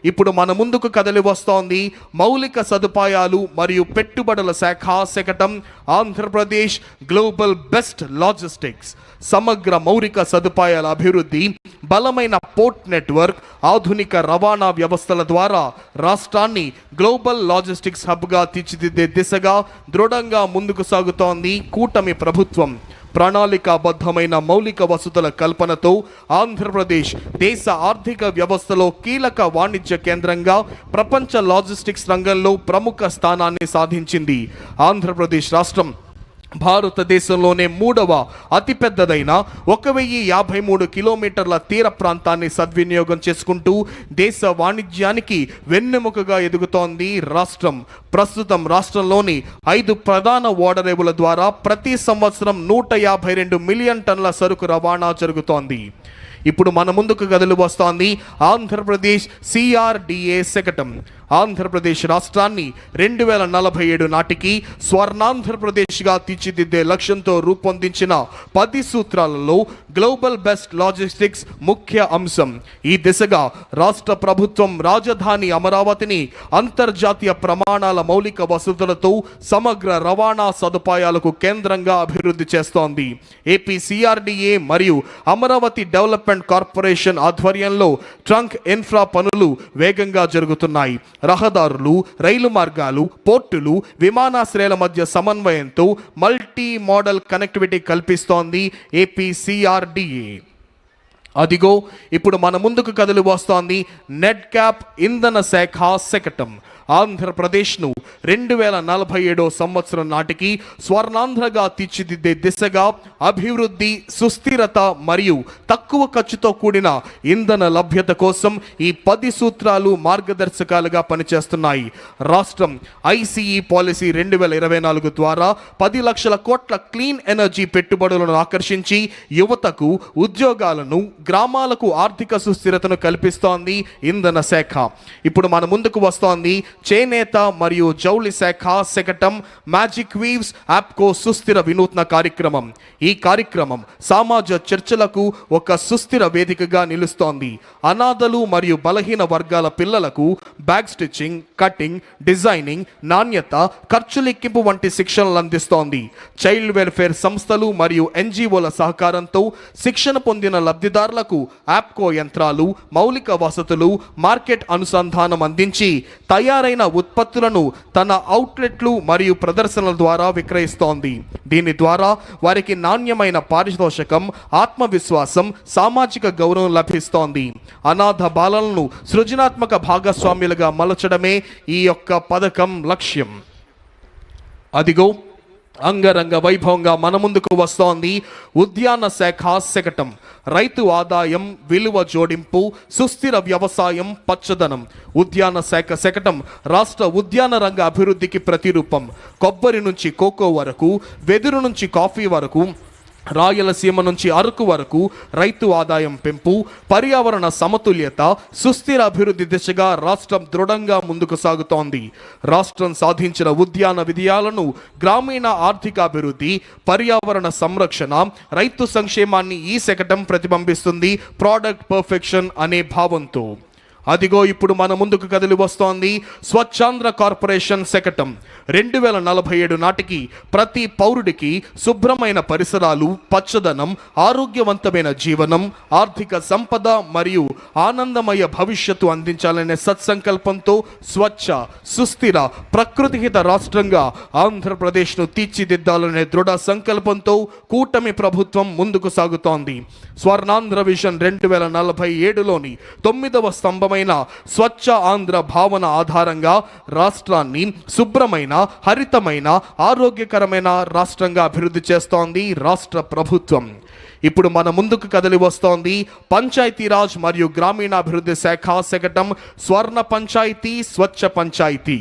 ఇప్పుడు మన ముందుకు కదిలి వస్తోంది మౌలిక సదుపాయాలు మరియు పెట్టుబడుల శాఖ శకటం. Andhra Pradesh global best logistics. సమగ్ర మౌలిక సదుపాయాల అభివృద్ధి, బలమైన పోర్ట్ నెట్వర్క్, ఆధునిక రవాణా వ్యవస్థల ద్వారా రాష్ట్రాన్ని గ్లోబల్ లాజిస్టిక్స్ హబ్గా తీర్చిదిద్దే దిశగా దృఢంగా ముందుకు సాగుతోంది కూటమి ప్రభుత్వం. ప్రణాళికాబద్ధమైన మౌలిక వసతుల కల్పనతో ఆంధ్రప్రదేశ్ దేశ ఆర్థిక వ్యవస్థలో కీలక వాణిజ్య కేంద్రంగా ప్రపంచ లాజిస్టిక్స్ రంగంలో ప్రముఖ స్థానాన్ని సాధించింది. ఆంధ్రప్రదేశ్ రాష్ట్రం భారతదేశంలోనే 3వ అతిపెద్దదైన 1053 కిలోమీటర్ల తీర ప్రాంతాన్ని సద్వినియోగం చేసుకుంటూ దేశ వాణిజ్యానికి వెన్నెముకగా ఎదుగుతోంది రాష్ట్రం. ప్రస్తుతం రాష్ట్రంలోని 5 ప్రధాన ఓడరేవుల ద్వారా ప్రతి సంవత్సరం 152 మిలియన్ టన్నుల సరుకు రవాణా జరుగుతోంది. ఇప్పుడు మన ముందుకు కదిలి వస్తోంది ఆంధ్రప్రదేశ్ సిఆర్డిఏ శకటం. ఆంధ్రప్రదేశ్ రాష్ట్రాన్ని 2047 నాటికి స్వర్ణాంధ్రప్రదేశ్గా తీర్చిదిద్దే లక్ష్యంతో రూపొందించిన 10 సూత్రాలలో గ్లోబల్ బెస్ట్ లాజిస్టిక్స్ ముఖ్య అంశం. ఈ దిశగా రాష్ట్ర ప్రభుత్వం రాజధాని అమరావతిని అంతర్జాతీయ ప్రమాణాల మౌలిక వసతులతో సమగ్ర రవాణా సదుపాయాలకు కేంద్రంగా అభివృద్ధి చేస్తోంది. ఏపీ సిఆర్డిఏ మరియు అమరావతి డెవలప్మెంట్ కార్పొరేషన్ ఆధ్వర్యంలో ట్రంక్ ఇన్ఫ్రా పనులు వేగంగా జరుగుతున్నాయి. రహదారులు, రైలు మార్గాలు, పోర్టులు, విమానాశ్రయాల మధ్య సమన్వయంతో మల్టీ మోడల్ కనెక్టివిటీ కల్పిస్తోంది ఏపీ సిఆర్డిఏ. అదిగో ఇప్పుడు మన ముందుకు కదిలి వస్తోంది నెట్ క్యాప్ ఇంధన శాఖ శకటం. ఆంధ్రప్రదేశ్ను 2047 సంవత్సరం నాటికి స్వర్ణాంధ్రగా తీర్చిదిద్దే దిశగా అభివృద్ధి, సుస్థిరత మరియు తక్కువ ఖర్చుతో కూడిన ఇంధన లభ్యత కోసం ఈ 10 సూత్రాలు మార్గదర్శకాలుగా పనిచేస్తున్నాయి. రాష్ట్రం ఐసిఈ పాలసీ 2024 ద్వారా 10 లక్షల కోట్ల క్లీన్ ఎనర్జీ పెట్టుబడులను ఆకర్షించి యువతకు ఉద్యోగాలను, గ్రామాలకు ఆర్థిక సుస్థిరతను కల్పిస్తోంది ఇంధన శాఖ. ఇప్పుడు మన ముందుకు వస్తోంది చేనేత మరియు జౌళి శాఖ శకటం మ్యాజిక్ వీవ్స్ యాప్కో సుస్థిర వినూత్న కార్యక్రమం. ఈ కార్యక్రమం సమాజ చర్చలకు ఒక సుస్థిర వేదికగా నిలుస్తోంది. అనాథలు మరియు బలహీన వర్గాల పిల్లలకు బ్యాగ్ స్టిచ్చింగ్, కటింగ్, డిజైనింగ్, నాణ్యత, ఖర్చు లెక్కింపు వంటి శిక్షణలు అందిస్తోంది. చైల్డ్ వెల్ఫేర్ సంస్థలు మరియు ఎన్జిఓల సహకారంతో శిక్షణ పొందిన లబ్ధిదారులకు యాప్కో యంత్రాలు, మౌలిక వసతులు, మార్కెట్ అనుసంధానం అందించి తయారైన ఉత్పత్తులను తన అవుట్లెట్లు మరియు ప్రదర్శనల ద్వారా విక్రయిస్తోంది. దీని ద్వారా వారికి నాణ్యమైన పారితోషికం, ఆత్మవిశ్వాసం, సామాజిక గౌరవం లభిస్తోంది. అనాథ బాలలను సృజనాత్మక భాగస్వామ్యులుగా మలచడమే ఈ యొక్క పథకం లక్ష్యం. అదిగో అంగరంగ వైభవంగా మన ముందుకు వస్తోంది ఉద్యాన శాఖ శకటం. రైతు ఆదాయం, విలువ జోడింపు, సుస్థిర వ్యవసాయం, పచ్చదనం. ఉద్యాన శాఖ శకటం రాష్ట్ర ఉద్యాన రంగ అభివృద్ధికి ప్రతిరూపం. కొబ్బరి నుంచి కోకో వరకు, వెదురు నుంచి కాఫీ వరకు, రాయలసీమ నుంచి అరకు వరకు రైతు ఆదాయం పెంపు, పర్యావరణ సమతుల్యత, సుస్థిర అభివృద్ధి దిశగా రాష్ట్రం దృఢంగా ముందుకు సాగుతోంది. రాష్ట్రం సాధించిన ఉద్యాన విజయాలను గ్రామీణ ఆర్థికాభివృద్ధి, పర్యావరణ సంరక్షణ, రైతు సంక్షేమాన్ని ఈ శకటం ప్రతిబింబిస్తుంది. ప్రోడక్ట్ పర్ఫెక్షన్ అనే భావంతో. అదిగో ఇప్పుడు మన ముందుకు కదిలి వస్తోంది స్వచ్ఛాంధ్ర కార్పొరేషన్ శకటం. 2047 నాటికి ప్రతి పౌరుడికి శుభ్రమైన పరిసరాలు, పచ్చదనం, ఆరోగ్యవంతమైన జీవనం, ఆర్థిక సంపద మరియు ఆనందమయ భవిష్యత్తు అందించాలనే సత్సంకల్పంతో స్వచ్ఛ, సుస్థిర, ప్రకృతిహిత రాష్ట్రంగా ఆంధ్రప్రదేశ్ను తీర్చిదిద్దాలనే దృఢ సంకల్పంతో కూటమి ప్రభుత్వం ముందుకు సాగుతోంది. స్వర్ణాంధ్ర విజన్ 2047లోని 9వ స్తంభమైన స్వచ్ఛ ఆంధ్ర భావన ఆధారంగా రాష్ట్రాన్ని శుభ్రమైన, హరితమైన, ఆరోగ్యకరమైన రాష్ట్రంగా అభివృద్ధి చేస్తోంది రాష్ట్ర ప్రభుత్వం. ఇప్పుడు మన ముందుకు కదిలి వస్తోంది పంచాయతీరాజ్ మరియు గ్రామీణాభివృద్ధి శాఖ శకటం స్వర్ణ పంచాయతీ, స్వచ్ఛ పంచాయతీ.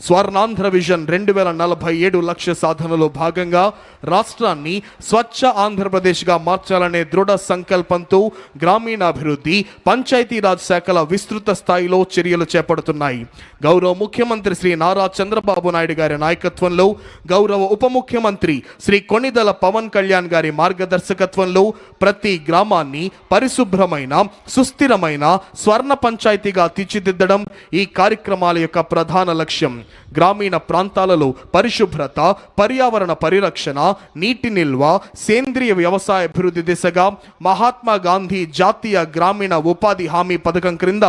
స్వర్ణాంధ్ర విజన్ 2047 లక్ష్య సాధనలో భాగంగా రాష్ట్రాన్ని స్వచ్ఛ ఆంధ్రప్రదేశ్గా మార్చాలనే దృఢ సంకల్పంతో గ్రామీణాభివృద్ధి, పంచాయతీరాజ్ శాఖల విస్తృత స్థాయిలో చర్యలు చేపడుతున్నాయి. గౌరవ ముఖ్యమంత్రి శ్రీ నారా చంద్రబాబు నాయుడు గారి నాయకత్వంలో, గౌరవ ఉప ముఖ్యమంత్రి శ్రీ కొణిదెల పవన్ కళ్యాణ్ గారి మార్గదర్శకత్వంలో ప్రతి గ్రామాన్ని పరిశుభ్రమైన, సుస్థిరమైన స్వర్ణ పంచాయతీగా తీర్చిదిద్దడం ఈ కార్యక్రమాల యొక్క ప్రధాన లక్ష్యం. గ్రామీణ ప్రాంతాలలో పరిశుభ్రత, పర్యావరణ పరిరక్షణ, నీటి నిల్వ, సేంద్రియ వ్యవసాయ అభివృద్ధి దిశగా మహాత్మా గాంధీ జాతీయ గ్రామీణ ఉపాధి హామీ పథకం క్రింద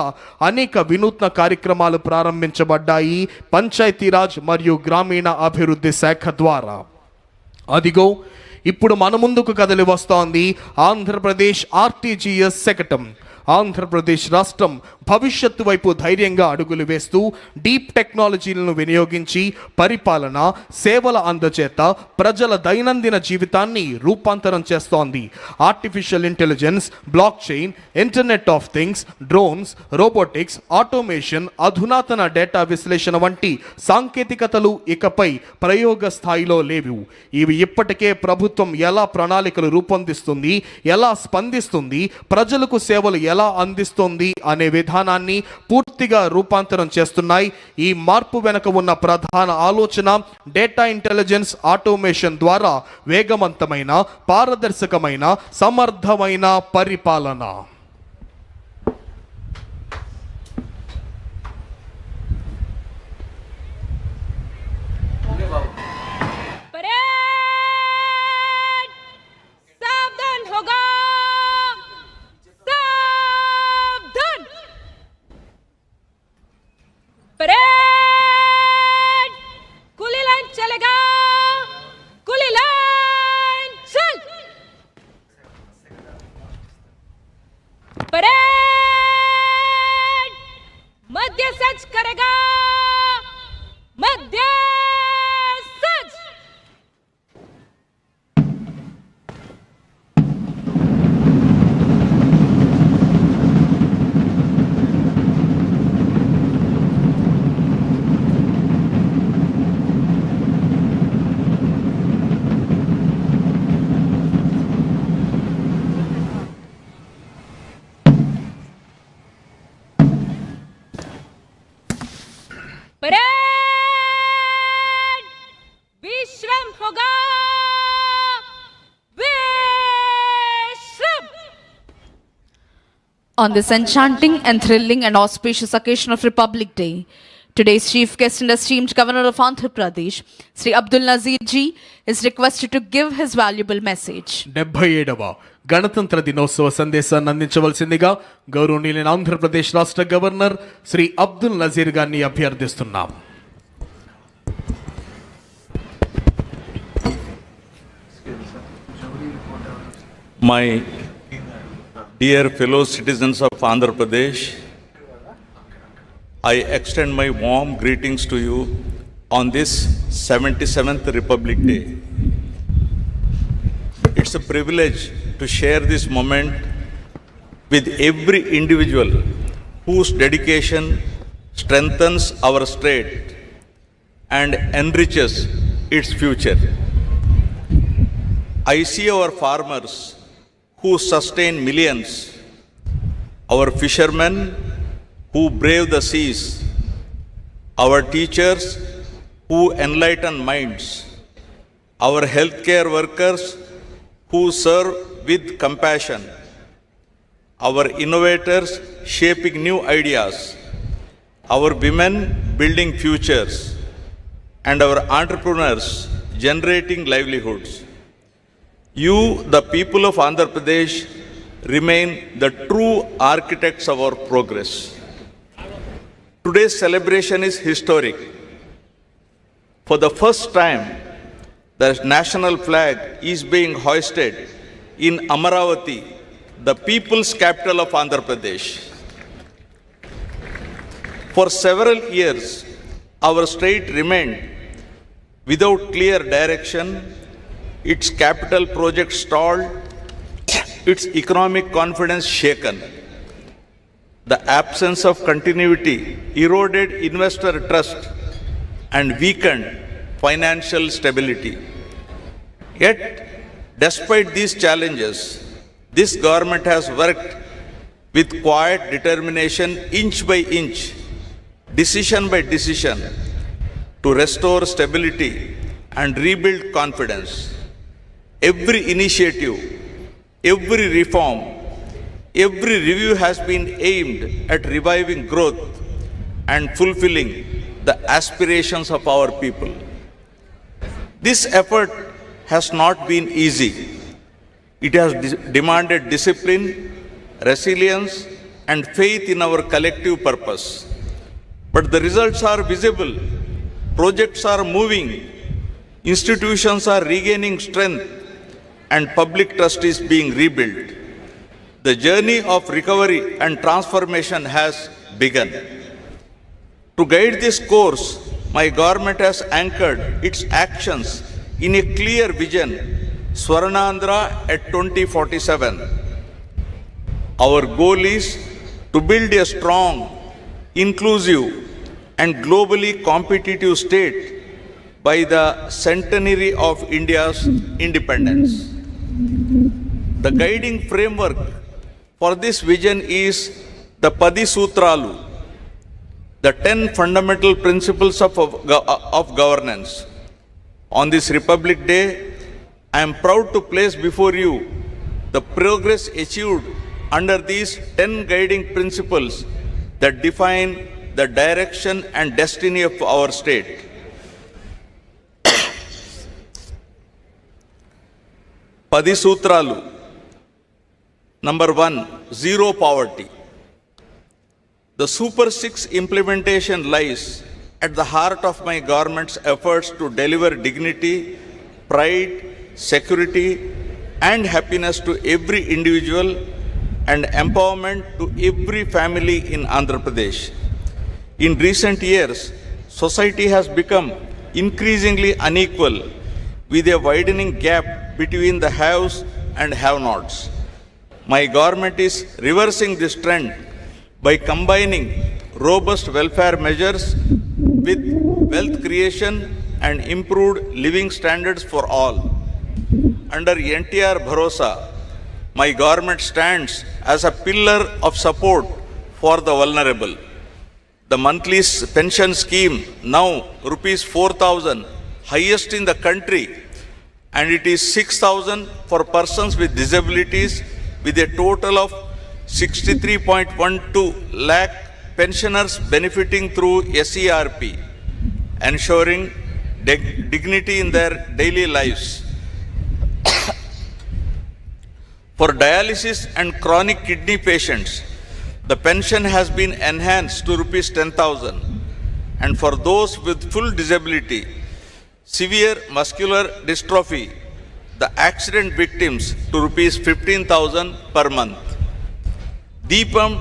అనేక వినూత్న కార్యక్రమాలు ప్రారంభించబడ్డాయి పంచాయతీరాజ్ మరియు గ్రామీణ అభివృద్ధి శాఖ ద్వారా. అదిగో ఇప్పుడు మన ముందుకు కదిలి వస్తోంది ఆంధ్రప్రదేశ్ ఆర్టీజీఎస్ శకటం. ఆంధ్రప్రదేశ్ రాష్ట్రం భవిష్యత్తు వైపు ధైర్యంగా అడుగులు వేస్తూ డీప్ టెక్నాలజీలను వినియోగించి పరిపాలన, సేవల అందచేత ప్రజల దైనందిన జీవితాన్ని రూపాంతరం చేస్తోంది. Artificial intelligence, block chain, internet of things, drones, robotics, automation, అధునాతన డేటా విశ్లేషణ వంటి సాంకేతికతలు ఇకపై ప్రయోగ స్థాయిలో లేవు. ఇవి ఇప్పటికే ప్రభుత్వం ఎలా ప్రణాళికలు రూపొందిస్తుంది, ఎలా స్పందిస్తుంది, ప్రజలకు సేవలు ఎలా అందిస్తుంది అనే విధానాన్ని పూర్తిగా రూపాంతరం చేస్తున్నాయి. ఈ మార్పు వెనుక ఉన్న ప్రధాన ఆలోచన డేటా ఇంటెలిజెన్స్, ఆటోమేషన్ ద్వారా వేగవంతమైన, పారదర్శకమైన, సమర్థమైన పరిపాలన. परेड कुली लाइन चलेगा, कुली लाइन चल। होगा विश्राम। On this enchanting and thrilling and auspicious occasion of Republic Day, today's chief guest and esteemed Governor of Andhra Pradesh, Sri Abdul Nazir ji, is requested to give his valuable message. 77వ గణతంత్ర దినోత్సవ సందేశాన్ని అందించవలసిందిగా గౌరవనీయులైన ఆంధ్రప్రదేశ్ రాష్ట్ర governor Shri Abdul Nazir గారిని అభ్యర్థిస్తున్నాం. My dear fellow citizens of Andhra Pradesh, I extend my warm greetings to you on this 77th Republic Day. It's a privilege to share this moment with every individual whose dedication strengthens our state and enriches its future. I see our farmers who sustain millions, our fishermen who brave the seas, our teachers who enlighten minds, our healthcare workers who serve with compassion, our innovators shaping new ideas, our women building futures, and our entrepreneurs generating livelihoods. You, the people of Andhra Pradesh, remain the true architects of our progress. Today's celebration is historic. For the first time, the national flag is being hoisted in Amaravati, the people's capital of Andhra Pradesh. For several years, our state remained without clear direction, its capital project stalled, its economic confidence shaken. The absence of continuity eroded investor trust and weakened financial stability. Yet, despite these challenges, this government has worked with quiet determination, inch by inch, decision by decision, to restore stability and rebuild confidence. Every initiative, every reform, every review has been aimed at reviving growth and fulfilling the aspirations of our people. This effort has not been easy. It has demanded discipline, resilience, and faith in our collective purpose. But the results are visible. Projects are moving, institutions are regaining strength, and public trust is being rebuilt. The journey of recovery and transformation has begun. To guide this course, my government has anchored its actions in a clear vision, Swarnandhra at 2047. Our goal is to build a strong, inclusive, and globally competitive state by the centenary of India's independence. The guiding framework for this vision is the Padi Sutralu, the 10 fundamental principles of governance. On this Republic Day, I am proud to place before you the progress achieved under these 10 guiding principles that define the direction and destiny of our state. Padi Sutralu. Number 1, zero poverty. The Super 6 implementation lies at the heart of my government's efforts to deliver dignity, pride, security, and happiness to every individual and empowerment to every family in Andhra Pradesh. In recent years, society has become increasingly unequal with a widening gap between the haves and have-nots. My government is reversing this trend by combining robust welfare measures with wealth creation and improved living standards for all. Under NTR Bharosa, my government stands as a pillar of support for the vulnerable. The monthly pension scheme, now rupees 4,000, highest in the country, and it is 6,000 for persons with disabilities, with a total of 63.12 lakh pensioners benefiting through SERP, ensuring dignity in their daily lives. For dialysis and chronic kidney patients, the pension has been enhanced to rupees 10,000, and for those with full disability, severe muscular dystrophy, the accident victims, to rupees 15,000 per month. Deepam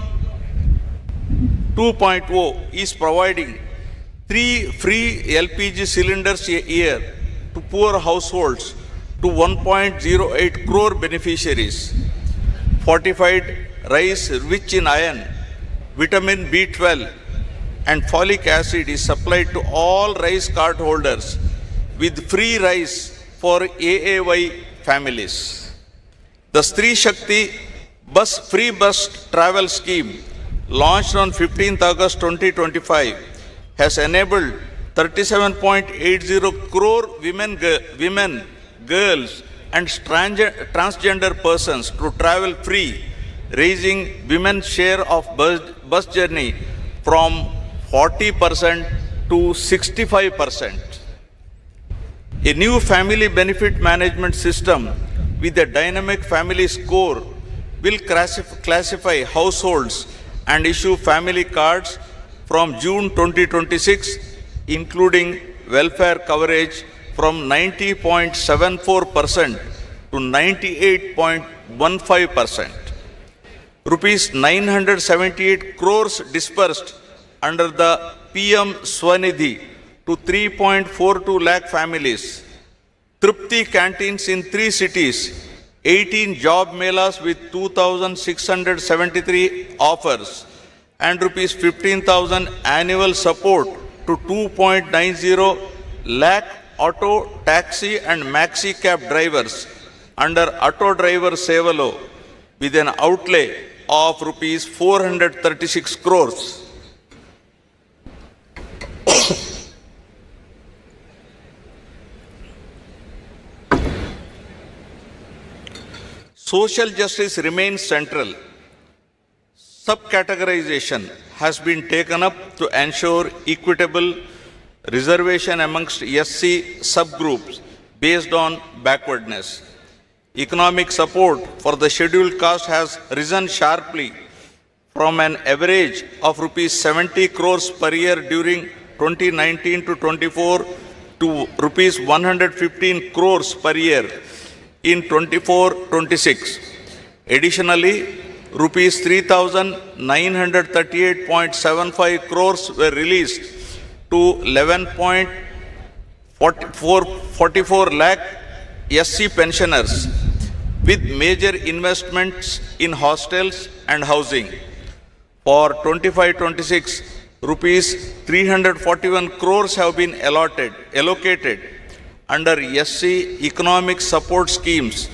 2.0 is providing 3 free LPG cylinders a year to poor households to 1.08 crore beneficiaries. Fortified rice rich in iron, vitamin B12 and folic acid is supplied to all rice card holders with free rice for AAY families. The Stree Shakti free bus travel scheme, launched on 15th August 2025, has enabled 37.80 crore women, girls and transgender persons to travel free, raising women's share of bus journey from 40% to 65%. A new family benefit management system with a dynamic family score will classify households and issue family cards from June 2026, including welfare coverage from 90.74% to 98.15%. Rupees 978 crores dispersed under the PM Swanidhi to 3.42 lakh families. Tripti canteens in 3 cities, 18 job melas with 2,673 offers, and rupees 15,000 annual support to 2.90 lakh auto, taxi and maxi cab drivers under Auto Driver Sevalo with an outlay of rupees 436 crores. Social justice remains central. Subcategorization has been taken up to ensure equitable reservation amongst SC subgroups based on backwardness. Economic support for the scheduled caste has risen sharply from an average of rupees 70 crores per year during 2019 to 24 to rupees 115 crores per year in 24-26. Additionally, rupees 3,938.75 crores were released to 11.44 lakh SC pensioners with major investments in hostels and housing. For 25-26, rupees 341 crores have been allocated under SC economic support schemes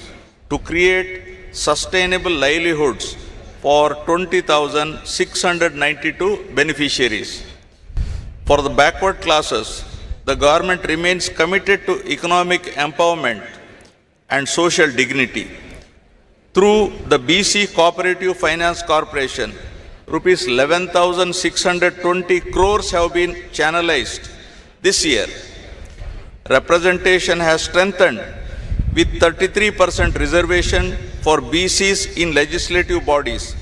to create sustainable livelihoods for 20,692 beneficiaries. For the backward classes, the government remains committed to economic empowerment and social dignity. Through the BC Cooperative Finance Corporation, rupees 11,620 crores have been channelized this year. Representation has strengthened with 33% reservation for BCs in legislative bodies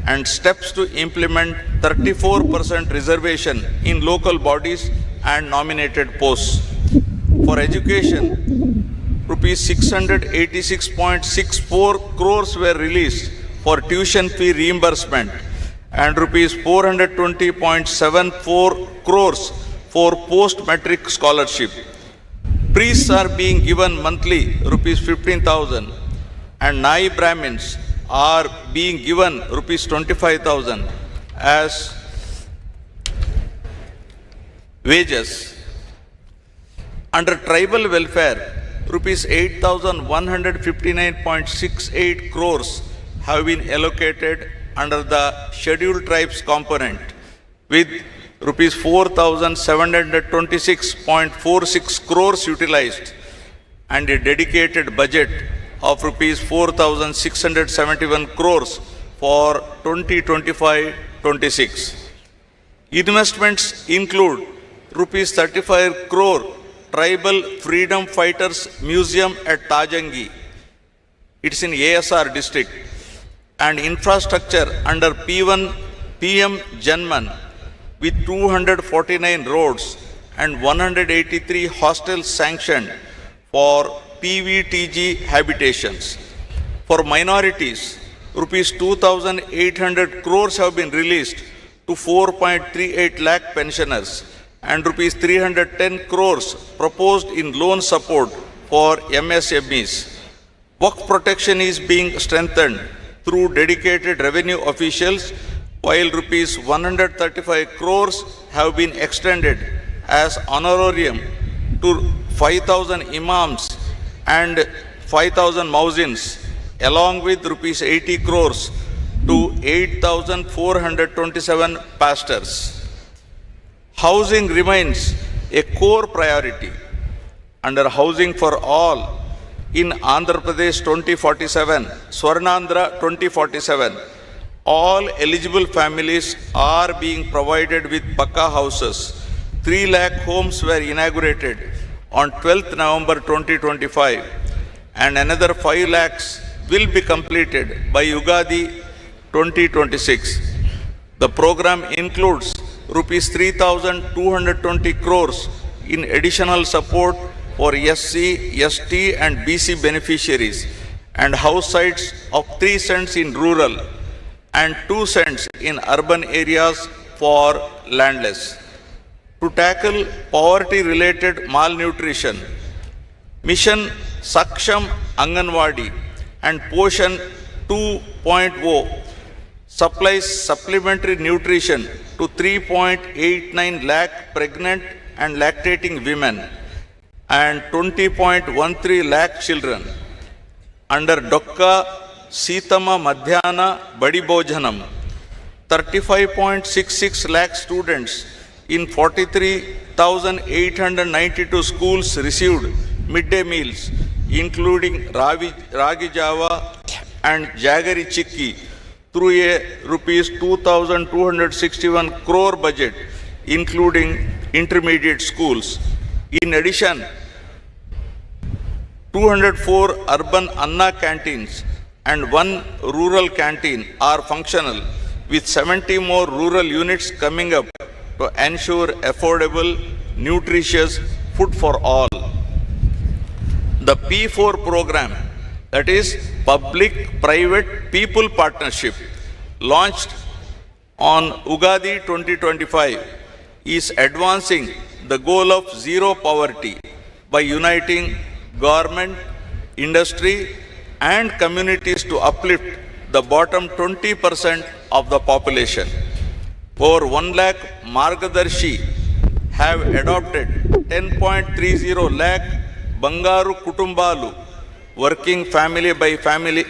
and steps to implement 34% reservation in local bodies and nominated posts. For education, rupees 686.64 crores were released for tuition fee reimbursement and rupees 420.74 crores for post-matric scholarship. Priests are being given monthly rupees 15,000 and Nai Brahmins are being given rupees 25,000 as wages. Under tribal welfare, rupees 8,159.68 crores have been allocated under the scheduled tribes component, with rupees 4,726.46 crores utilized and a dedicated budget of rupees 4,671 crores for 2025-26. Investments include rupees 35 crore Tribal Freedom Fighters Museum at Tajangi. It's in ASR district. And infrastructure under P1 PM Janman with 249 roads and 183 hostels sanctioned for PVTG habitations. For minorities, rupees 2,800 crores have been released to 4.38 lakh pensioners and rupees 310 crores proposed in loan support for MSMEs. Work protection is being strengthened through dedicated revenue officials, while rupees 135 crores have been extended as honorarium to 5,000 imams and 5,000 muezzins, along with rupees 80 crores to 8,427 pastors. Housing remains a core priority. Under Housing for All in Andhra Pradesh 2047, Swarnandhra 2047, all eligible families are being provided with Pakka houses. 3 lakh homes were inaugurated on 12th November 2025 and another 5 lakhs will be completed by Ugadi 2026. The program includes rupees 3,220 crores in additional support for SC, ST and BC beneficiaries and house sites of 3 cents in rural and 2 cents in urban areas for landless. To tackle poverty-related malnutrition, Mission Saksham Anganwadi and Poshan 2.0 supplies supplementary nutrition to 3.89 lakh pregnant and lactating women and 20.13 lakh children. Under Dokka Sitama Madhyana Badi Bhojanam, 35.66 lakh students in 43,892 schools received midday meals, including Ragi Java and Jaggery Chikki, through a rupees 2,261 crore budget, including intermediate schools. In addition, 204 urban Anna canteens and 1 rural canteen are functional, with 70 more rural units coming up to ensure affordable, nutritious food for all. The P4 program, that is Public-Private People Partnership, launched on Ugadi 2025, is advancing the goal of zero poverty by uniting government, industry and communities to uplift the bottom 20% of the population. Over 1 lakh Margadarshi have adopted 10.30 lakh Bangaru Kutumbalu, working family by family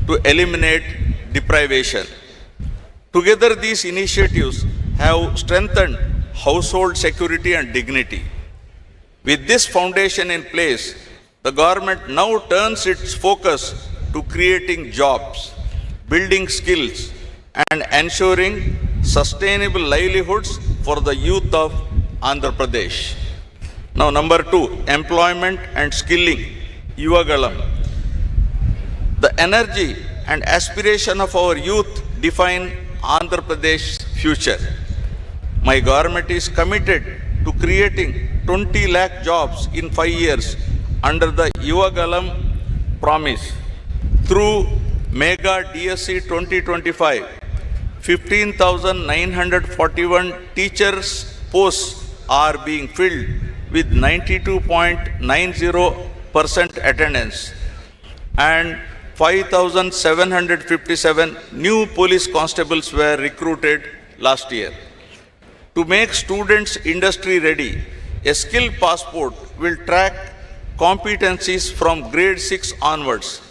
to eliminate deprivation. Together, these initiatives have strengthened household security and dignity. With this foundation in place, the government now turns its focus to creating jobs, building skills, and ensuring sustainable livelihoods for the youth of Andhra Pradesh. Now, number 2, employment and skilling, Yuvagalam. The energy and aspiration of our youth define Andhra Pradesh's future. My government is committed to creating 20 lakh jobs in 5 years under the Yuvagalam promise. Through Mega DSC 2025, 15,941 teachers posts are being filled with 92.90% attendance, and 5,757 new police constables were recruited last year. To make students industry ready, a skill passport will track competencies from grade 6 onwards.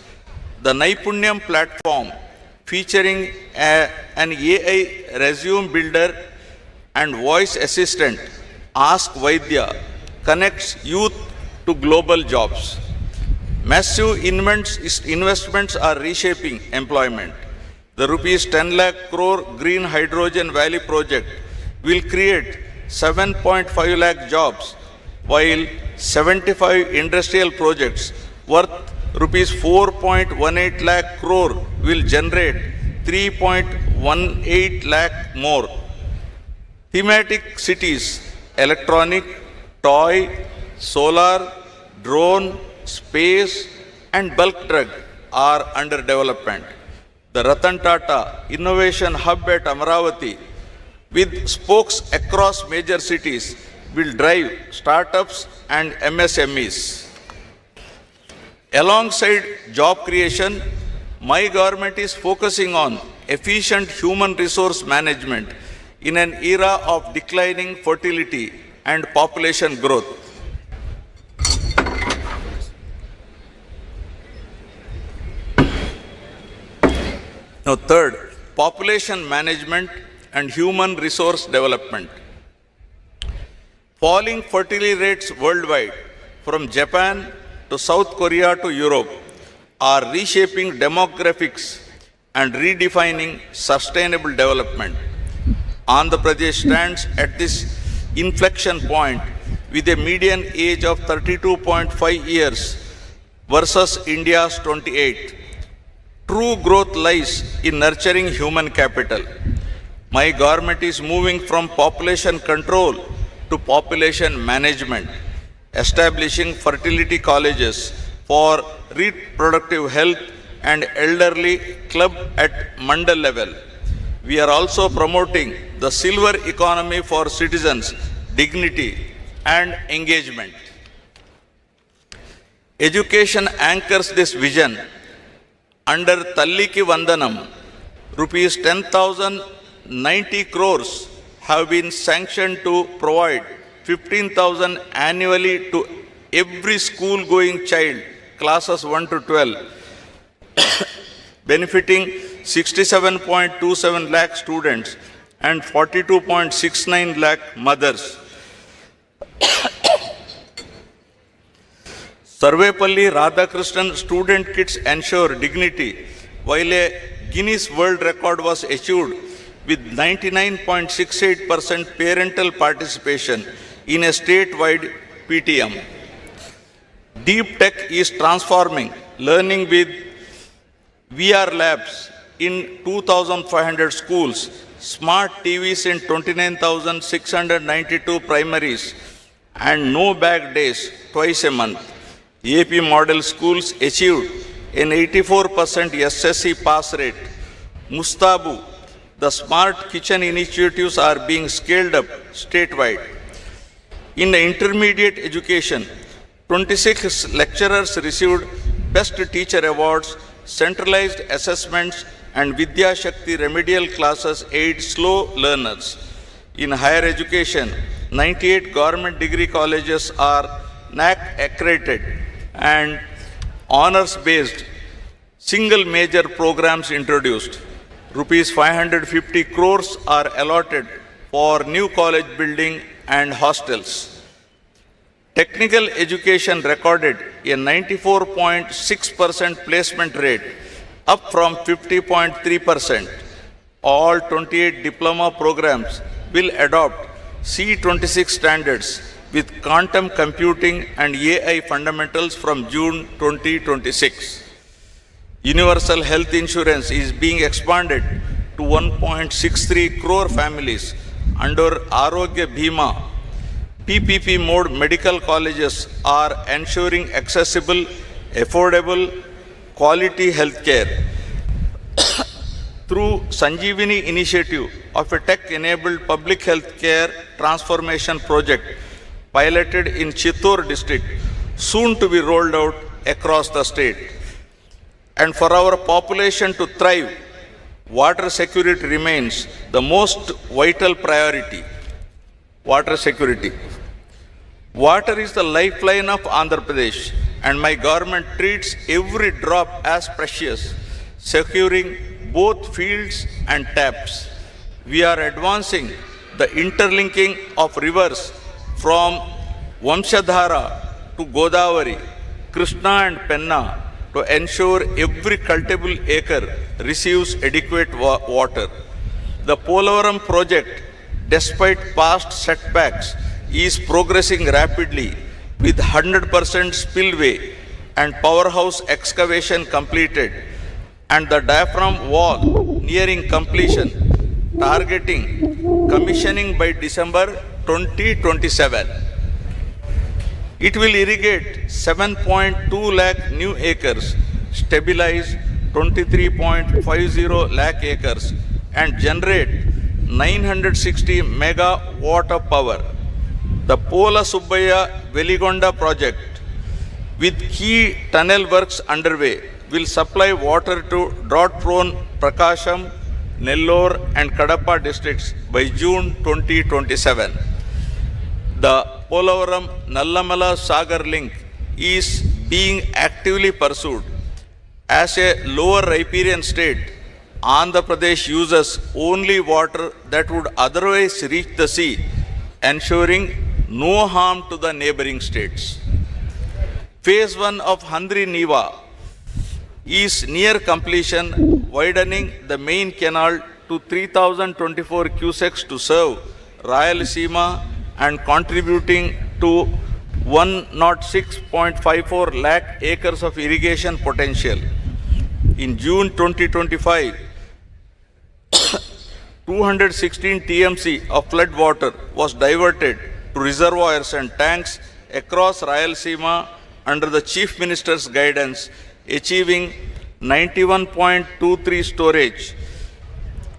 The Naipunyam platform, featuring an AI resume builder and voice assistant, Ask Vaidya, connects youth to global jobs. Massive investments are reshaping employment. The rupees 10 lakh crore Green Hydrogen Valley project will create 7.5 lakh jobs, while 75 industrial projects worth rupees 4.18 lakh crore will generate 3.18 lakh more. Thematic cities, electronic, toy, solar, drone, space and bulk drug are under development. The Ratan Tata Innovation Hub at Amaravati, with spokes across major cities, will drive startups and MSMEs. Alongside job creation, my government is focusing on efficient human resource management in an era of declining fertility and population growth. Now, third, population management and human resource development. Falling fertility rates worldwide, from Japan to South Korea to Europe, are reshaping demographics and redefining sustainable development. Andhra Pradesh stands at this inflection point with a median age of 32.5 years versus India's 28. True growth lies in nurturing human capital. My government is moving from population control to population management, establishing fertility colleges for reproductive health and elderly club at mandal level. We are also promoting the silver economy for citizens, dignity and engagement. Education anchors this vision. Under Talliki Vandanam, rupees 10,090 crores have been sanctioned to provide 15,000 annually to every school-going child, classes 1 to 12, benefiting 67.27 lakh students and 42.69 lakh mothers. Sarvepalli Radhakrishnan student kits ensure dignity, while a Guinness World Record was achieved with 99.68% parental participation in a statewide PTM. Deep Tech is transforming learning with VR labs in 2,500 schools, smart TVs in 29,692 primaries, and no bag days twice a month. AP model schools achieved an 84% SSC pass rate. Mustabu, the smart kitchen initiatives are being scaled up statewide. In the intermediate education, 26 lecturers received Best Teacher Awards, centralized assessments and Vidya Shakti remedial classes aid slow learners. In higher education, 98 government degree colleges are NAC accredited and honors-based single major programs introduced. Rupees 550 crores are allotted for new college building and hostels. Technical education recorded a 94.6% placement rate, up from 50.3%. All 28 diploma programs will adopt C26 standards with quantum computing and AI fundamentals from June 2026. Universal health insurance is being expanded to 1.63 crore families under Arogya Bhima. PPP mode medical colleges are ensuring accessible, affordable, quality healthcare. Through Sanjeevani initiative of a tech-enabled public health care transformation project piloted in Chittor district, soon to be rolled out across the state. And for our population to thrive, water security remains the most vital priority. Water security. Water is the lifeline of Andhra Pradesh, and my government treats every drop as precious, securing both fields and taps. We are advancing the interlinking of rivers from Vamshadhara to Godavari, Krishna and Penna to ensure every cultivable acre receives adequate water. The Polavaram project, despite past setbacks, is progressing rapidly with 100% spillway and powerhouse excavation completed and the diaphragm wall nearing completion, targeting commissioning by December 2027. It will irrigate 7.2 lakh new acres, stabilize 23.50 lakh acres, and generate 960 megawatt of power. The Pola Subbaya Veligonda project, with key tunnel works underway, will supply water to drought-prone Prakasham, Nellore, and Kadapa districts by June 2027. The Polavaram Nallamala Sagar link is being actively pursued. As a lower riparian state, Andhra Pradesh uses only water that would otherwise reach the sea, ensuring no harm to the neighboring states. Phase 1 of Handri Niva is near completion, widening the main canal to 3024 cusecs to serve Rayalaseema and contributing to 106.54 lakh acres of irrigation potential. In June 2025, 216 TMC of flood water was diverted to reservoirs and tanks across Rayalaseema under the Chief Minister's guidance, achieving 91.23 storage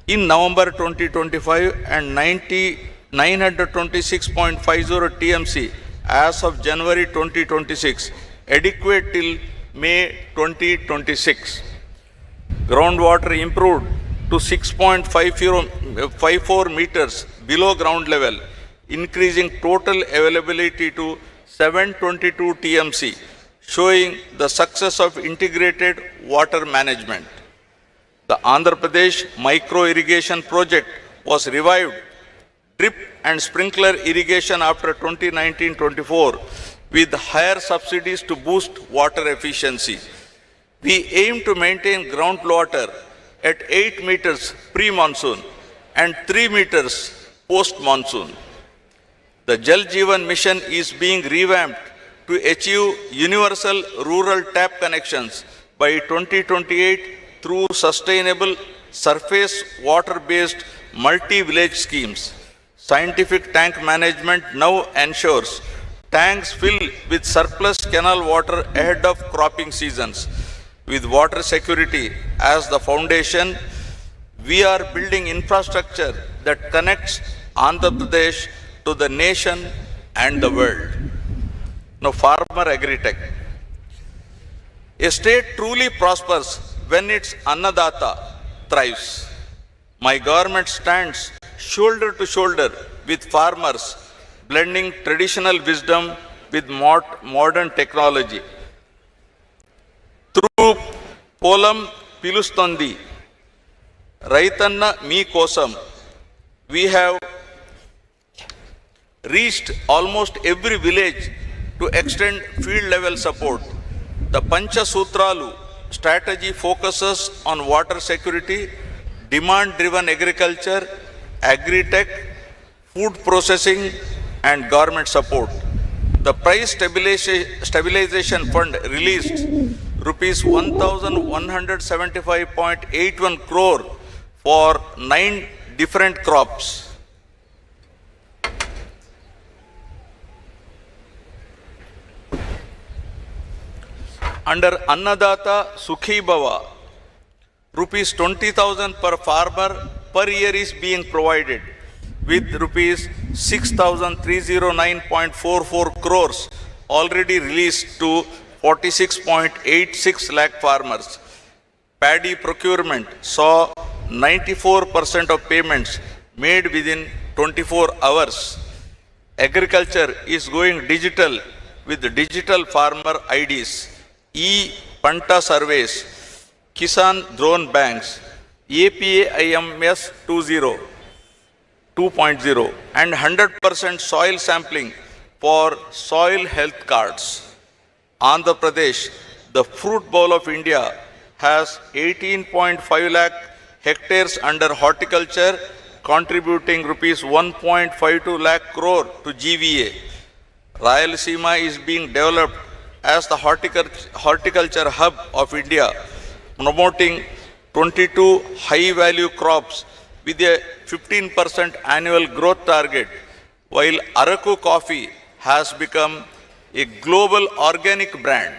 in November 2025 and 926.50 TMC as of January 2026, adequate till May 2026. Groundwater improved to 6.54 meters below ground level, increasing total availability to 722 TMC, showing the success of integrated water management. The Andhra Pradesh micro irrigation project was revived, drip and sprinkler irrigation after 2019-24 with higher subsidies to boost water efficiency. We aim to maintain groundwater at 8 meters pre-monsoon and 3 meters post-monsoon. The Jal Jeevan mission is being revamped to achieve universal rural tap connections by 2028 through sustainable surface water-based multi-village schemes. Scientific tank management now ensures tanks fill with surplus canal water ahead of cropping seasons. With water security as the foundation, we are building infrastructure that connects Andhra Pradesh to the nation and the world. Now, farmer agri-tech. A state truly prospers when its Annadata thrives. My government stands shoulder to shoulder with farmers, blending traditional wisdom with modern technology. Through Polam Pilustondi, Raitanna Me Kosam, we have reached almost every village to extend field level support. The Pancha Sutralu strategy focuses on water security, demand driven agriculture, agri-tech, food processing and government support. The price stabilization fund released rupees 1175.81 crore for 9 different crops. Under Annadata Sukhi Bhava, rupees 20,000 per farmer per year is being provided, with rupees 6,309.44 crores already released to 46.86 lakh farmers. Paddy procurement saw 94% of payments made within 24 hours. Agriculture is going digital with digital farmer IDs, e-Panta surveys, Kisan drone banks, APA IMS 2.0 and 100% soil sampling for soil health cards. Andhra Pradesh, the fruit bowl of India, has 18.5 lakh hectares under horticulture, contributing rupees 1.52 lakh crore to GVA. Rayalaseema is being developed as the horticulture hub of India, promoting 22 high-value crops with a 15% annual growth target, while Araku coffee has become a global organic brand.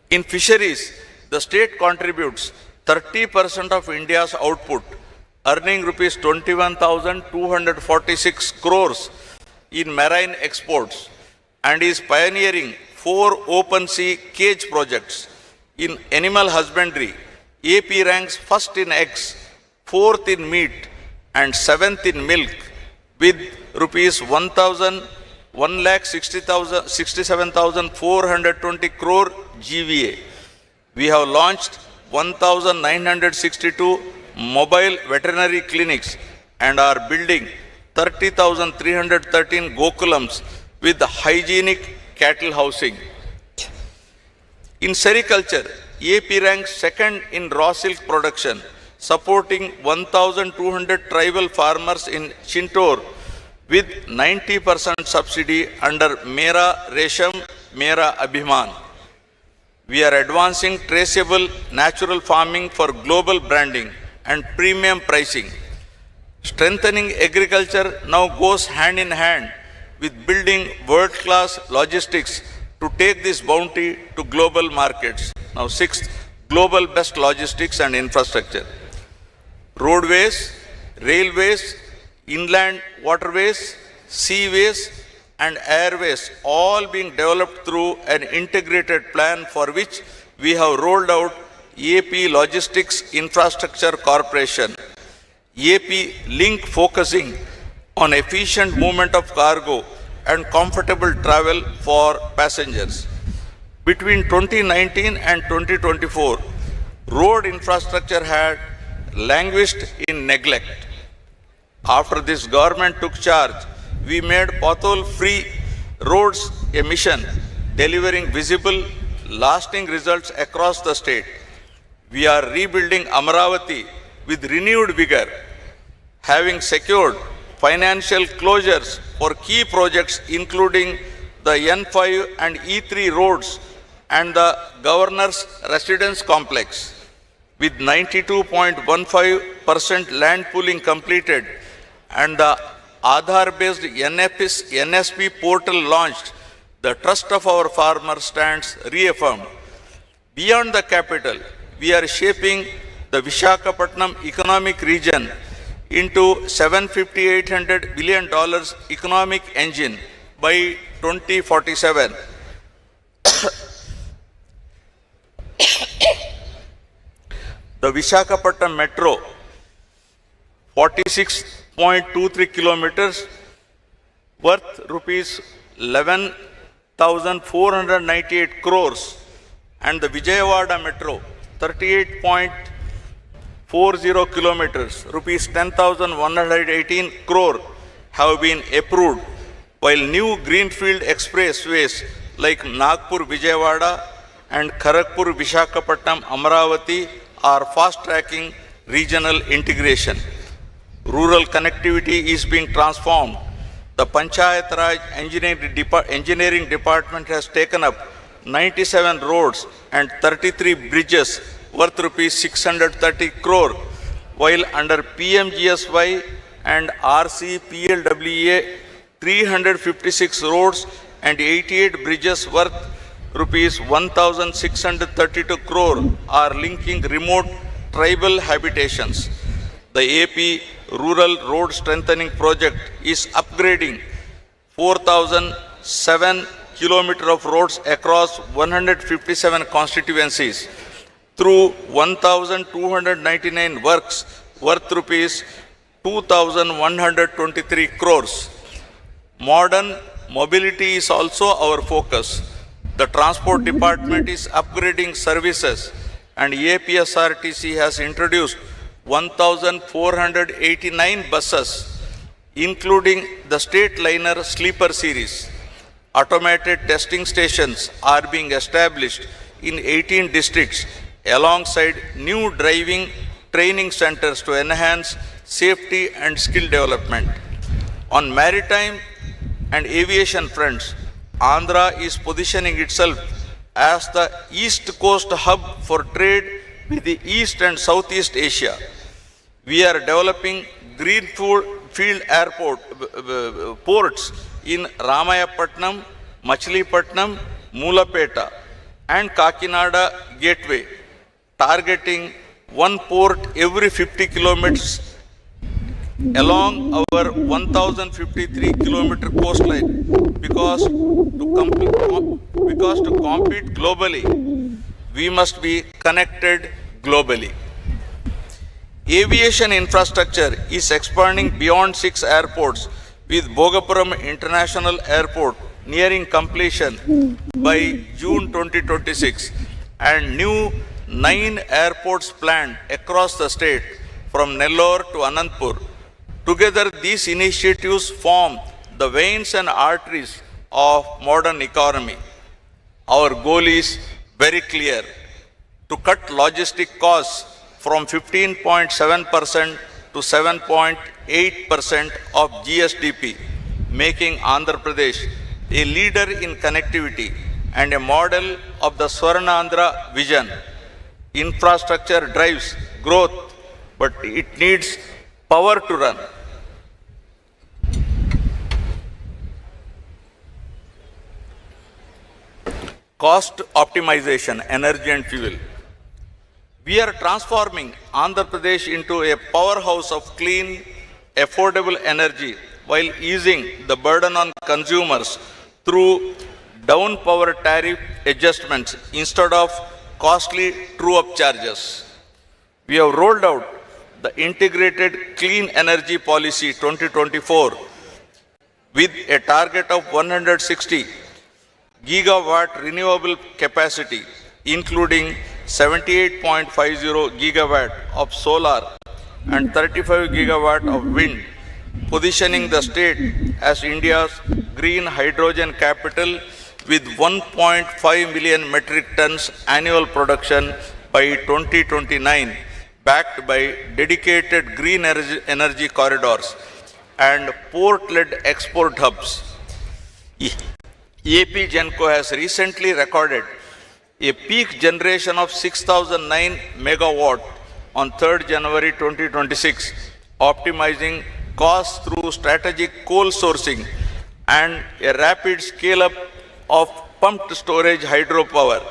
In fisheries, the state contributes 30% of India's output, earning rupees 21,246 crores in marine exports, and is pioneering 4 open sea cage projects. In animal husbandry, AP ranks first in eggs, 4th in meat, and 7th in milk, with rupees 1,67,420 crore GVA. We have launched 1,962 mobile veterinary clinics and are building 30,313 Gokulams with hygienic cattle housing. In sericulture, AP ranks second in raw silk production, supporting 1,200 tribal farmers in Chintor with 90% subsidy under Mera Resham, Mera Abhiman. We are advancing traceable natural farming for global branding and premium pricing. Strengthening agriculture now goes hand in hand with building world-class logistics to take this bounty to global markets. Now, 6th, global best logistics and infrastructure. Roadways, railways, inland waterways, seaways, and airways, all being developed through an integrated plan for which we have rolled out AP Logistics Infrastructure Corporation, AP Link, focusing on efficient movement of cargo and comfortable travel for passengers. Between 2019 and 2024, road infrastructure had languished in neglect. After this government took charge, we made pothole-free roads a mission, delivering visible, lasting results across the state. We are rebuilding Amaravati with renewed vigor, having secured financial closures for key projects including the N5 and E3 roads and the Governor's Residence Complex. With 92.15% land pooling completed and the Aadhaar-based NSP portal launched, the trust of our farmers stands reaffirmed. Beyond the capital, we are shaping the Visakhapatnam economic region into $750-800 billion economic engine by 2047. The Visakhapatnam Metro, 46.23 kilometers, worth rupees 11,498 crores, and the Vijayawada Metro, 38.40 kilometers, rupees 10,118 crore, have been approved, while new greenfield expressways like Nagpur Vijayawada and Kharagpur Visakhapatnam Amaravati are fast-tracking regional integration. Rural connectivity is being transformed. The Panchayat Raj Engineering Department has taken up 97 roads and 33 bridges worth rupees 630 crore, while under PMGSY and RCPLWA, 356 roads and 88 bridges worth rupees 1,632 crore are linking remote tribal habitations. The AP Rural Road Strengthening Project is upgrading 4,007 kilometers of roads across 157 constituencies through 1,299 works worth rupees 2,123 crores. Modern mobility is also our focus. The Transport Department is upgrading services, and APSRTC has introduced 1,489 buses. including the state liner sleeper series. Automated testing stations are being established in 18 districts alongside new driving training centers to enhance safety and skill development. On maritime and aviation fronts, Andhra is positioning itself as the East Coast hub for trade with the East and Southeast Asia. We are developing greenfield ports in Ramayapatnam, Machilipatnam, Moolapeta and Kakinada Gateway, targeting one port every 50 kilometers along our 1053 kilometer coastline because to compete globally, we must be connected globally. Aviation infrastructure is expanding beyond 6 airports, with Bhogapuram International Airport nearing completion by June 2026 and new 9 airports planned across the state from Nellore to Anantapur. Together, these initiatives form the veins and arteries of modern economy. Our goal is very clear: to cut logistic costs from 15.7% to 7.8% of GSDP, making Andhra Pradesh a leader in connectivity and a model of the Swarnandhra vision. Infrastructure drives growth, but it needs power to run. Cost optimization, energy and fuel. We are transforming Andhra Pradesh into a powerhouse of clean, affordable energy while easing the burden on consumers through down power tariff adjustments instead of costly true-up charges. We have rolled out the Integrated Clean Energy Policy 2024 with a target of 160 gigawatt renewable capacity, including 78.50 gigawatt of solar and 35 gigawatt of wind, positioning the state as India's green hydrogen capital with 1.5 million metric tons annual production by 2029, backed by dedicated green energy corridors and port-led export hubs. AP Genco has recently recorded a peak generation of 6,009 megawatt on 3rd January 2026, optimizing costs through strategic coal sourcing and a rapid scale-up of pumped storage hydropower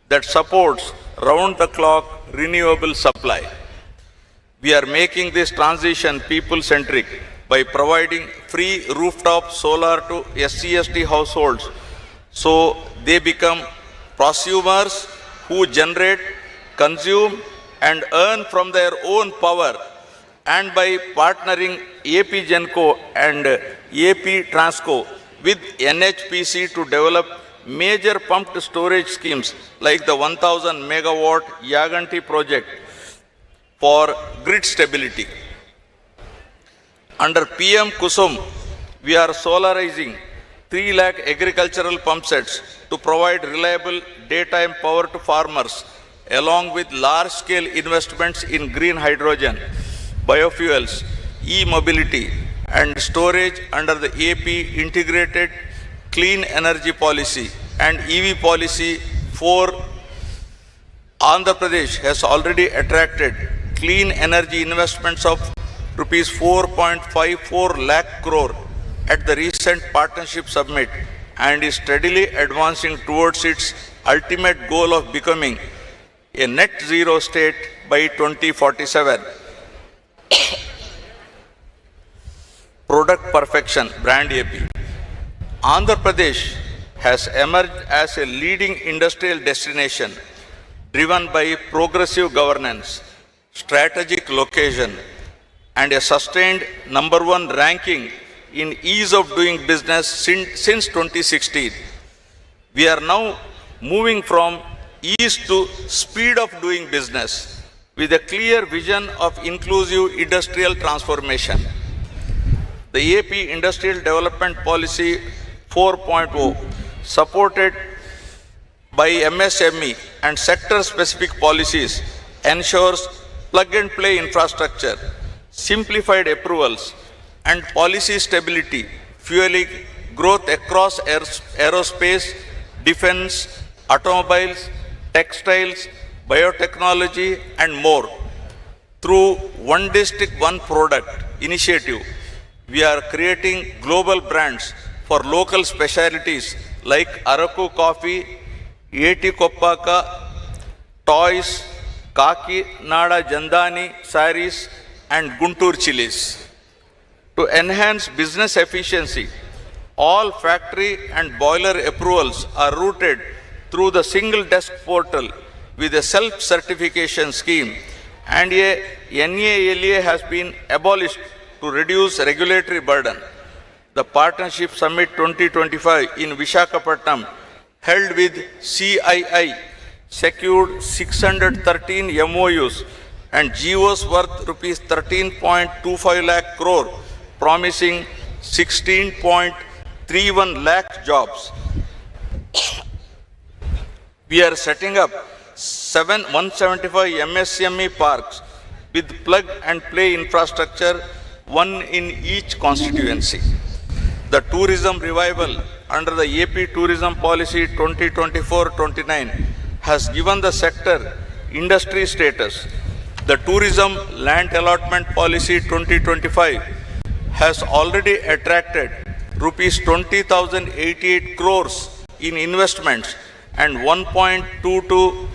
that supports round-the-clock renewable supply. We are making this transition people-centric by providing free rooftop solar to SC/ST households so they become prosumers who generate, consume and earn from their own power, and by partnering AP Genco and AP Transco with NHPC to develop major pumped storage schemes like the 1000 megawatt Yaganti project for grid stability. Under PM Kusum, we are solarizing 3 lakh agricultural pump sets to provide reliable daytime power to farmers, along with large-scale investments in green hydrogen, biofuels, e-mobility and storage under the AP Integrated Clean Energy Policy and EV Policy 4. Andhra Pradesh has already attracted clean energy investments of rupees 4.54 lakh crore at the recent partnership summit and is steadily advancing towards its ultimate goal of becoming a net zero state by 2047. Product perfection, brand AP. Andhra Pradesh has emerged as a leading industrial destination driven by progressive governance, strategic location, and a sustained #1 ranking in ease of doing business since 2016. We are now moving from ease to speed of doing business with a clear vision of inclusive industrial transformation. The AP Industrial Development Policy 4.0, supported by MSME and sector-specific policies, ensures plug-and-play infrastructure, simplified approvals, and policy stability, fueling growth across aerospace, defense, automobiles, textiles, biotechnology, and more. Through One District, One Product initiative, we are creating global brands for local specialties like Araku coffee, Yeti Koppaka, toys, Kaki Nada Jandani saris, and Guntur chilies. To enhance business efficiency, all factory and boiler approvals are routed through the single desk portal with a self-certification scheme, and a NALA has been abolished to reduce regulatory burden. The Partnership Summit 2025 in Visakhapatnam, held with CII, secured 613 MOUs and GOs worth rupees 13.25 lakh crore, promising 16.31 lakh jobs. We are setting up 175 MSME parks with plug and play infrastructure, one in each constituency. The tourism revival under the AP Tourism Policy 2024-29 has given the sector industry status. The Tourism Land Allotment Policy 2025 has already attracted rupees 20,088 crores in investments and 1.22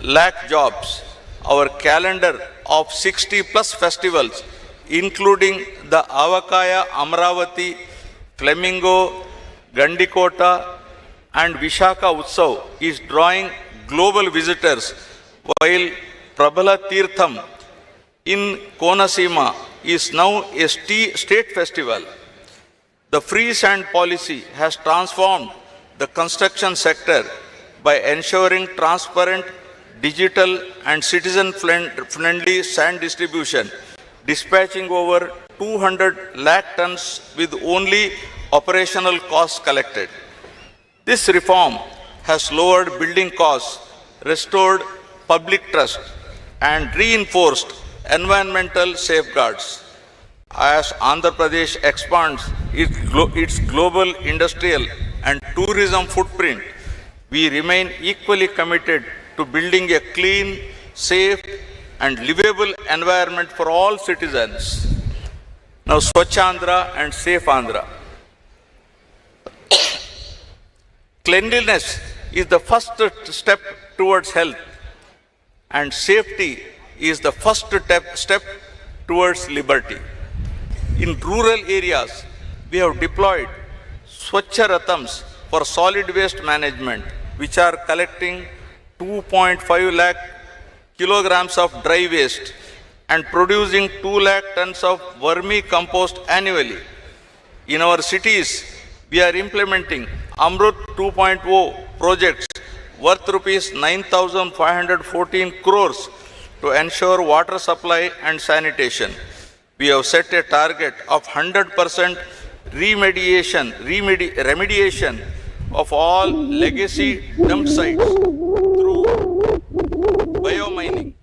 lakh jobs. Our calendar of 60 plus festivals, including the Avakaya, Amaravati, Flamingo, Gandikota, and Vishaka Utsav, is drawing global visitors, while Prabhala Tirtham in Konasima is now a state festival. The free sand policy has transformed the construction sector by ensuring transparent, digital, and citizen-friendly sand distribution, dispatching over 200 lakh tons with only operational costs collected. This reform has lowered building costs, restored public trust, and reinforced environmental safeguards. As Andhra Pradesh expands its global industrial and tourism footprint, we remain equally committed to building a clean, safe, and livable environment for all citizens. Now, Swachh Andhra and Safe Andhra. Cleanliness is the first step towards health, and safety is the first step towards liberty. In rural areas, we have deployed Swachh Rathams for solid waste management, which are collecting 2.5 lakh kilograms of dry waste and producing 2 lakh tons of vermicompost annually. In our cities, we are implementing Amrut 2.0 projects worth rupees 9,514 crores to ensure water supply and sanitation. We have set a target of 100% remediation of all legacy dump sites through biomining.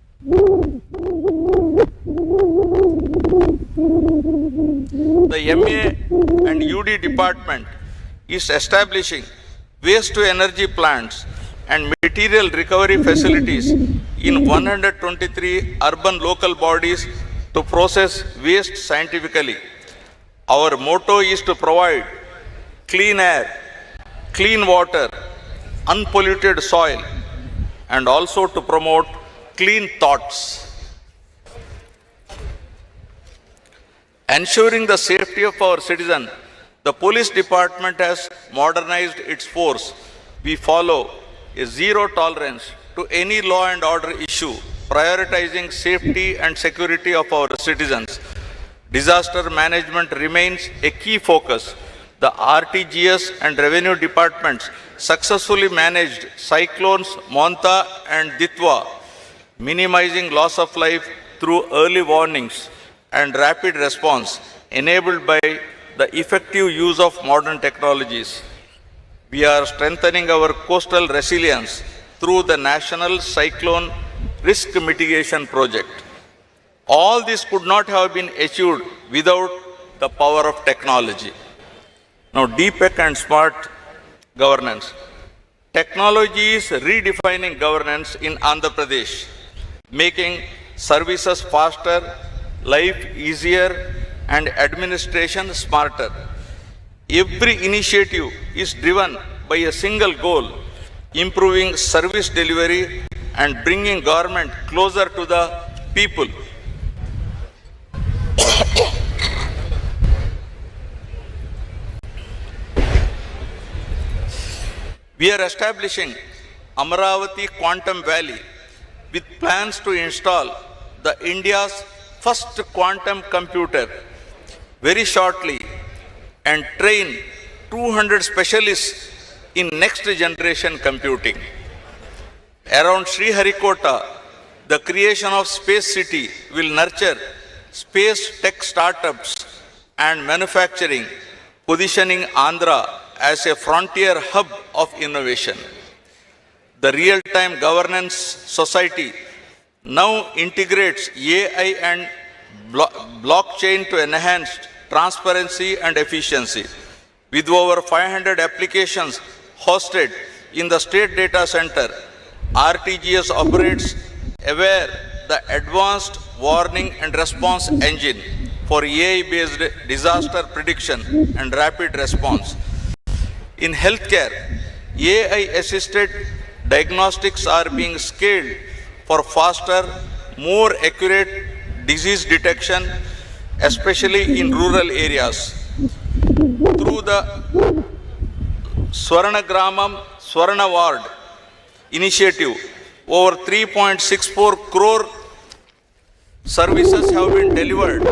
The MA and UD department is establishing waste to energy plants and material recovery facilities in 123 urban local bodies to process waste scientifically. Our motto is to provide clean air, clean water, unpolluted soil, and also to promote clean thoughts. Ensuring the safety of our citizens, the police department has modernized its force. We follow a zero tolerance to any law and order issue, prioritizing safety and security of our citizens. Disaster management remains a key focus. The RTGS and revenue departments successfully managed cyclones Monta and Ditwa, minimizing loss of life through early warnings and rapid response, enabled by the effective use of modern technologies. We are strengthening our coastal resilience through the National Cyclone Risk Mitigation Project. All this could not have been achieved without the power of technology. Now, deep and smart governance. Technology is redefining governance in Andhra Pradesh, making services faster, life easier, and administration smarter. Every initiative is driven by a single goal: improving service delivery and bringing government closer to the people. We are establishing Amaravati Quantum Valley with plans to install the India's first quantum computer very shortly and train 200 specialists in next generation computing. Around Sriharikota, the creation of Space City will nurture space tech startups and manufacturing, positioning Andhra as a frontier hub of innovation. The real-time governance society now integrates AI and blockchain to enhance transparency and efficiency. With over 500 applications hosted in the state data center, RTGS operates aware the advanced warning and response engine for AI-based disaster prediction and rapid response. In healthcare, AI-assisted diagnostics are being scaled for faster, more accurate disease detection, especially in rural areas. Through the Swarna Gramam, Swarna Ward initiative, over 3.64 crore services have been delivered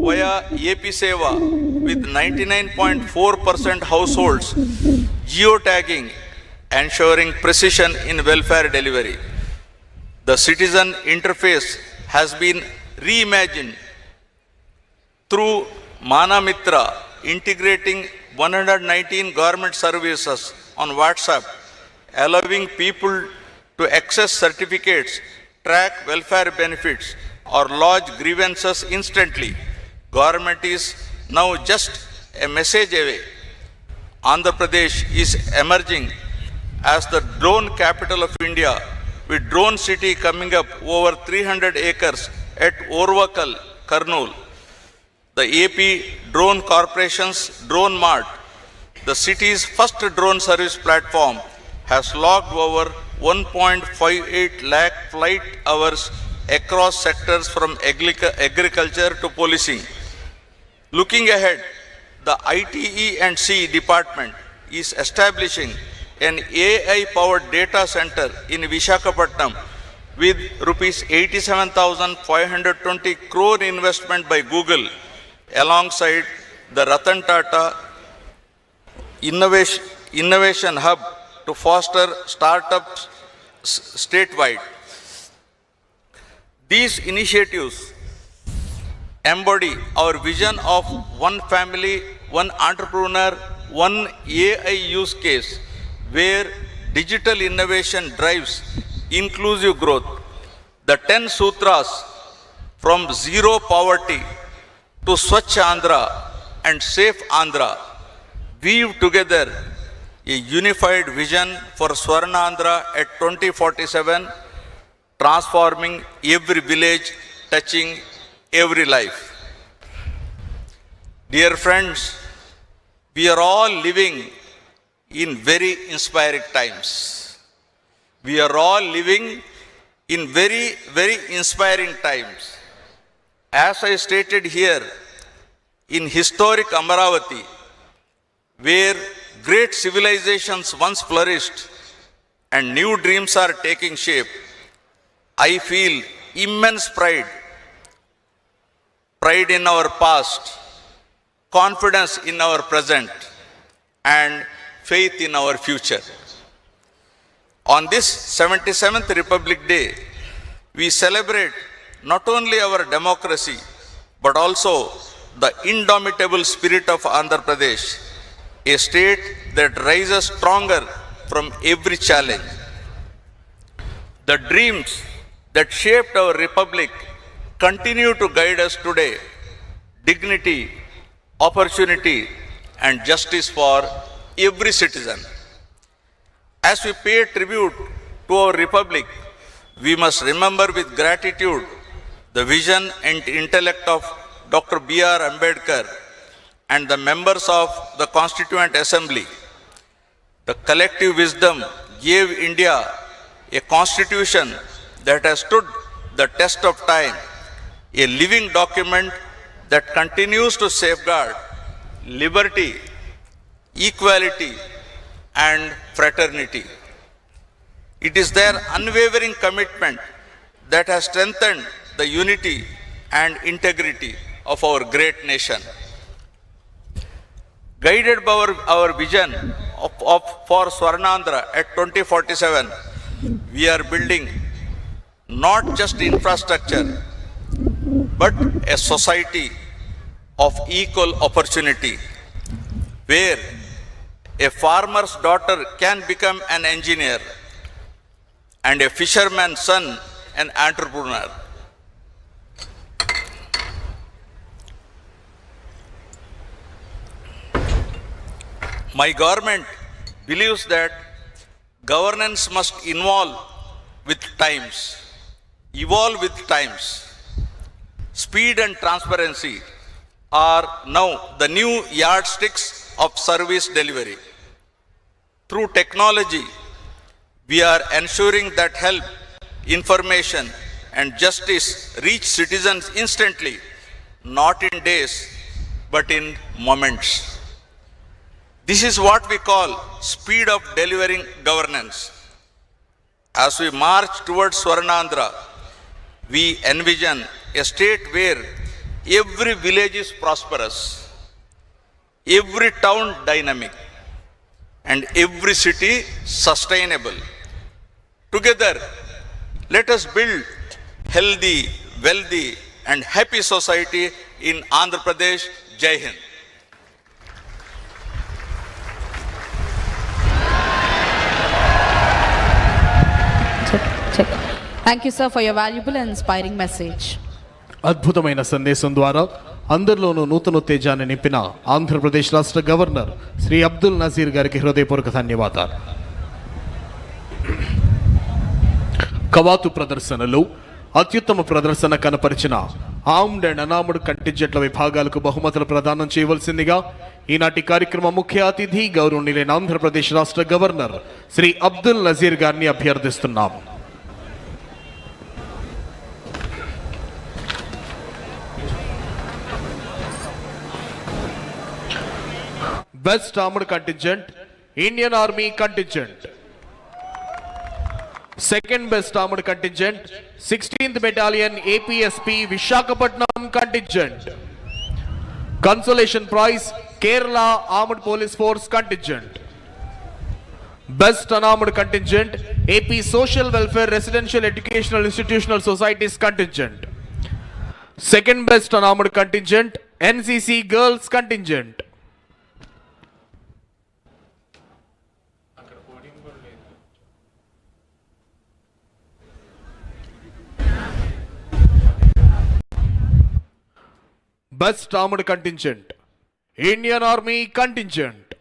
via AP Seva, with 99.4% households geotagging, ensuring precision in welfare delivery. The citizen interface has been reimagined through Mana Mitra, integrating 119 government services on WhatsApp, allowing people to access certificates, track welfare benefits, or lodge grievances instantly. Government is now just a message away. Andhra Pradesh is emerging as the drone capital of India, with Drone City coming up over 300 acres at Orvakal, Kurnool. The AP Drone Corporation's Drone Mart, the city's first drone service platform, has logged over 1.58 lakh flight hours across sectors from agriculture to policing. Looking ahead, the ITE and C department is establishing an AI-powered data center in Visakhapatnam with rupees 87,520 crore investment by Google, alongside the Ratan Tata Innovation Hub to foster startups statewide. These initiatives embody our vision of one family, one entrepreneur, one AI use case, where digital innovation drives inclusive growth. The 10 sutras, from zero poverty to Swachh Andhra and Safe Andhra, weave together a unified vision for Swarna Andhra at 2047, transforming every village, touching every life. Dear friends, we are all living in very inspiring times. We are all living in very, very inspiring times. As I stated here, in historic Amaravati, where great civilizations once flourished and new dreams are taking shape, I feel immense pride in our past, confidence in our present, and faith in our future. On this 77th Republic Day, we celebrate not only our democracy, but also the indomitable spirit of Andhra Pradesh, a state that rises stronger from every challenge. The dreams that shaped our republic continue to guide us today. Dignity, opportunity, and justice for every citizen. As we pay tribute to our republic, we must remember with gratitude the vision and intellect of Dr. B.R. Ambedkar and the members of the Constituent Assembly. The collective wisdom gave India a constitution that has stood the test of time, a living document that continues to safeguard liberty, equality, and fraternity. It is their unwavering commitment that has strengthened the unity and integrity of our great nation. Guided by our vision for Swarnandhra at 2047, we are building not just infrastructure, but a society of equal opportunity, where a farmer's daughter can become an engineer and a fisherman's son an entrepreneur. My government believes that governance must evolve with times. Speed and transparency are now the new yardsticks of service delivery. Through technology, we are ensuring that help, information, and justice reach citizens instantly, not in days, but in moments. This is what we call speed of delivering governance. As we march towards Swarnandhra, we envision a state where every village is prosperous, every town dynamic, and every city sustainable. Together, let us build healthy, wealthy, and happy society in Andhra Pradesh. Jai Hind. Check. Thank you, sir, for your valuable and inspiring message. అద్భుతమైన సందేశం ద్వారా అందరిలోనూ నూతనోత్తేజాన్ని నింపిన ఆంధ్రప్రదేశ్ రాష్ట్ర governor Shri Abdul Nazir గారికి హృదయపూర్వక ధన్యవాదాలు. కవాతు ప్రదర్శనలో అత్యుత్తమ ప్రదర్శన కనపరిచిన ఆర్మ్డ్ అండ్ అనార్మ్డ్ కంటింజెంట్ల విభాగాలకు బహుమతులు ప్రదానం చేయవలసిందిగా ఈనాటి కార్యక్రమ ముఖ్య అతిథి గౌరవనీయులైన ఆంధ్రప్రదేశ్ రాష్ట్ర గవర్నర్ శ్రీ అబ్దుల్ నజీర్ గారిని అభ్యర్థిస్తున్నాం. Best Armored Contingent, Indian Army Contingent. Second Best Armored Contingent, 16th Battalion APSP Vishakhapatnam Contingent. Consolation Prize, Kerala Armored Police Force Contingent. Best Unarmed Contingent, AP Social Welfare Residential Educational Institutional Societies Contingent. Second Best Unarmed Contingent, NCC Girls Contingent. Best Armored Contingent, Indian Army Contingent.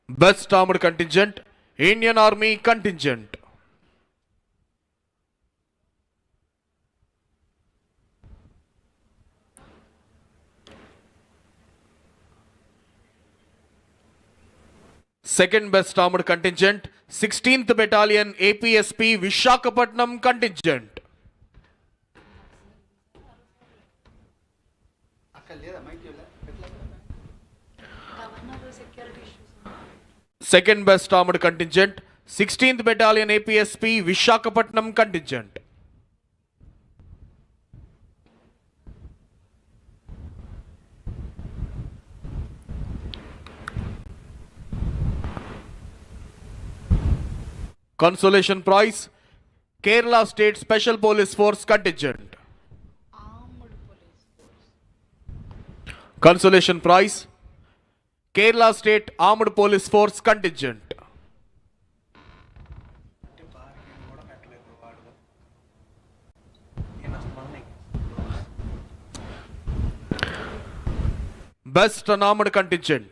Best Armored Contingent, Indian Army Contingent. Second Best Armored Contingent, 16th Battalion APSP Vishakhapatnam Contingent. Second Best Armored Contingent, 16th Battalion APSP Vishakhapatnam Contingent. Consolation prize, Kerala State Special Police Force Contingent. Consolation prize, Kerala State Armed Police Force Contingent. Best Unarmed Contingent,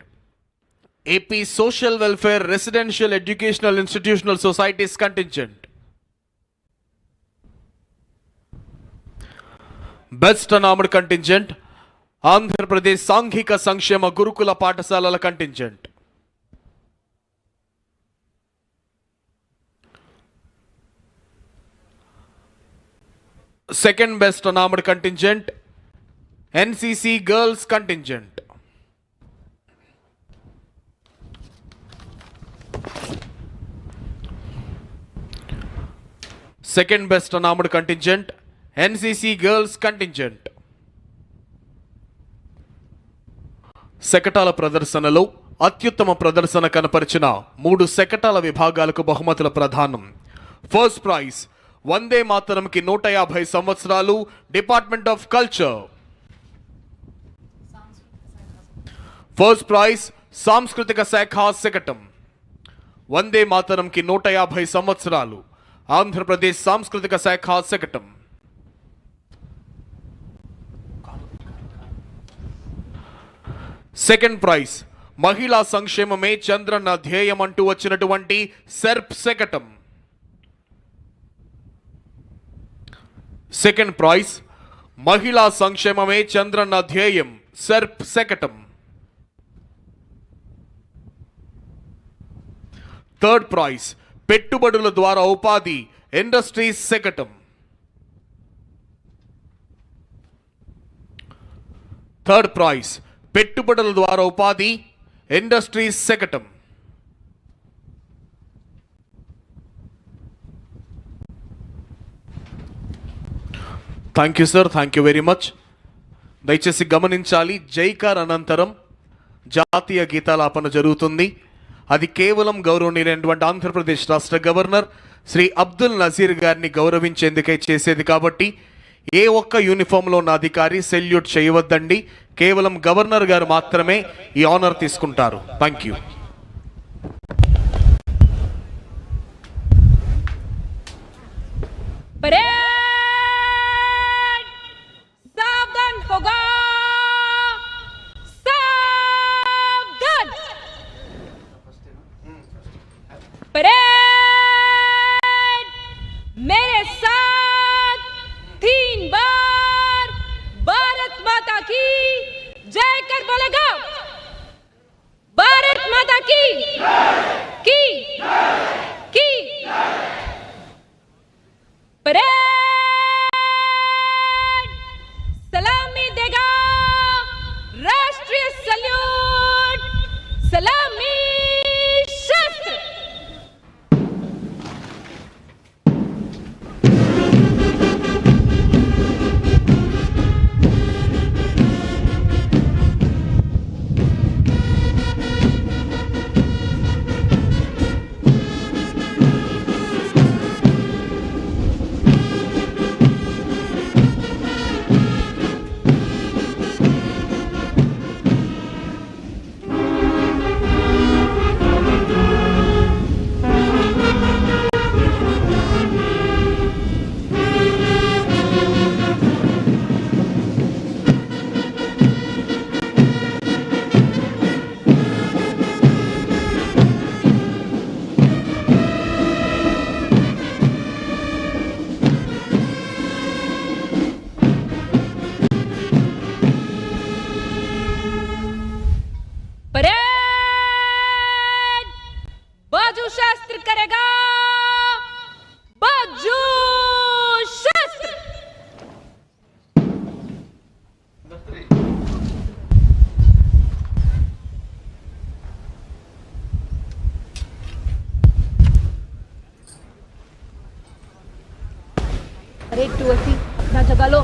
AP Social Welfare Residential Educational Institutional Societies Contingent. Best Unarmed Contingent, Andhra Pradesh Sanghika Sankshema Gurukula Paఠశాలల Contingent. Second Best Unarmed Contingent, NCC Girls Contingent. Second Best Unarmed Contingent, NCC Girls Contingent. శకటాల ప్రదర్శనలో అత్యుత్తమ ప్రదర్శన కనపరిచిన 3 శకటాల విభాగాలకు బహుమతుల ప్రదానం. First prize వందే మాతరంకి 150 సంవత్సరాలు, department of culture. First prize సాంస్కృతిక శాఖ శకటం. వందే మాతరంకి 150 సంవత్సరాలు, ఆంధ్రప్రదేశ్ సాంస్కృతిక శాఖ శకటం. సెకండ్ ప్రైజ్ మహిళా సంక్షేమమే చంద్రన్న ధ్యేయం అంటూ వచ్చినటువంటి సెర్ప్ శకటం. సెకండ్ ప్రైజ్ మహిళా సంక్షేమమే చంద్రన్న ధ్యేయం, సెర్ప్ శకటం. థర్డ్ ప్రైజ్ పెట్టుబడుల ద్వారా ఉపాధి, ఇండస్ట్రీస్ శకటం. థర్డ్ ప్రైజ్ పెట్టుబడుల ద్వారా ఉపాధి, ఇండస్ట్రీస్ శకటం. Thank you sir, thank you very much. దయచేసి గమనించాలి, జైకార్ అనంతరం జాతీయ గీతాలాపన జరుగుతుంది. అది కేవలం గౌరవనీయులైనటువంటి ఆంధ్రప్రదేశ్ రాష్ట్ర గవర్నర్ శ్రీ అబ్దుల్ నజీర్ గారిని గౌరవించేందుకై చేసేది కాబట్టి ఏ ఒక్క యూనిఫామ్లో ఉన్న అధికారి సెల్యూట్ చేయవద్దండి. కేవలం గవర్నర్ గారు మాత్రమే ఈ ఆనర్ తీసుకుంటారు. Thank you. सावधान होगा, सावधान. परेड मेरे साथ 3 बार भारत माता की जय कर बोलेगा. भारत माता की की की. परेड सलामी देगा, राष्ट्रीय सल्यूट, सलामी शस्त्र. परेड बाजू शास्त्र करेगा, बाजू शास्त्र. परेड 280 अपना जगह लो.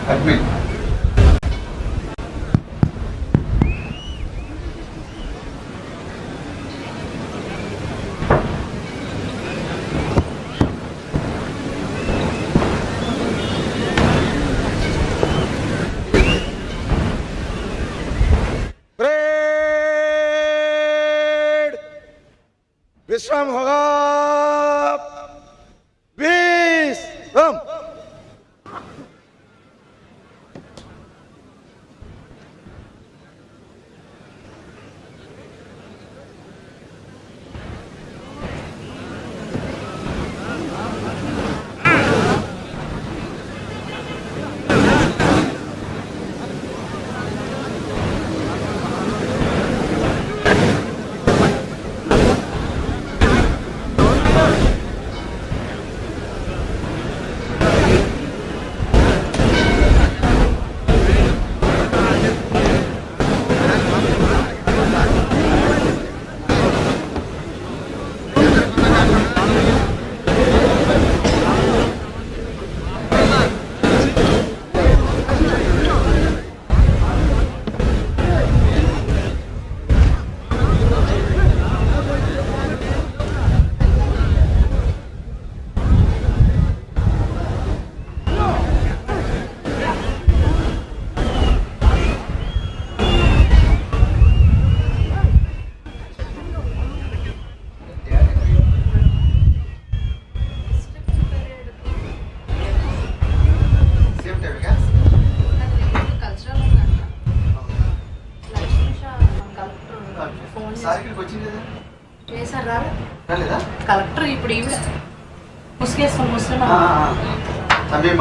అడ్మిట్ विश्राम होगा 20 राम కలెక్టర్ ఇప్పుడు ఈవిడ ముసుగేసుకొని ముస్తున్నా సరే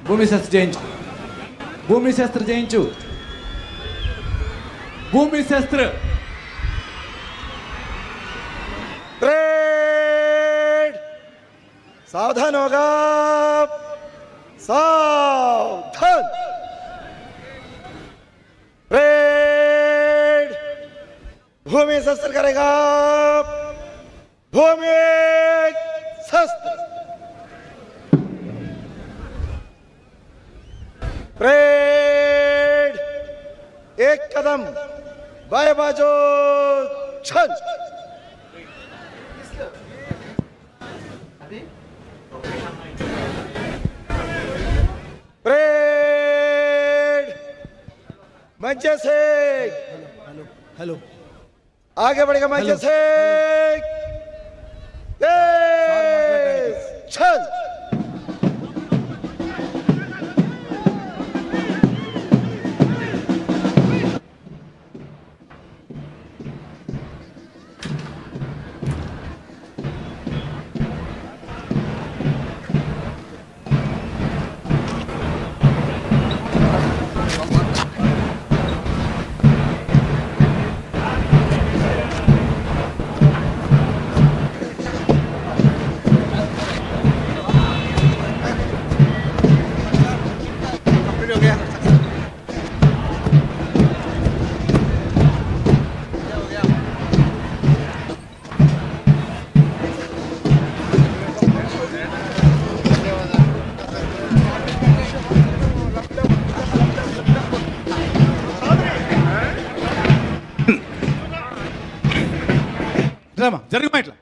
భూమి శస్త్ర జయించు భూమి శస్త్ర జయించు భూమి శస్త్ర सावधान होगा सावधान परेड भूमि शस्त्र करेगा भूमि शस्त्र परेड एक कदम बाएं बाजू छल परेड मंचे से हेलो आगे बढ़ेगा मंचे से छल జరగమా ఇట్లా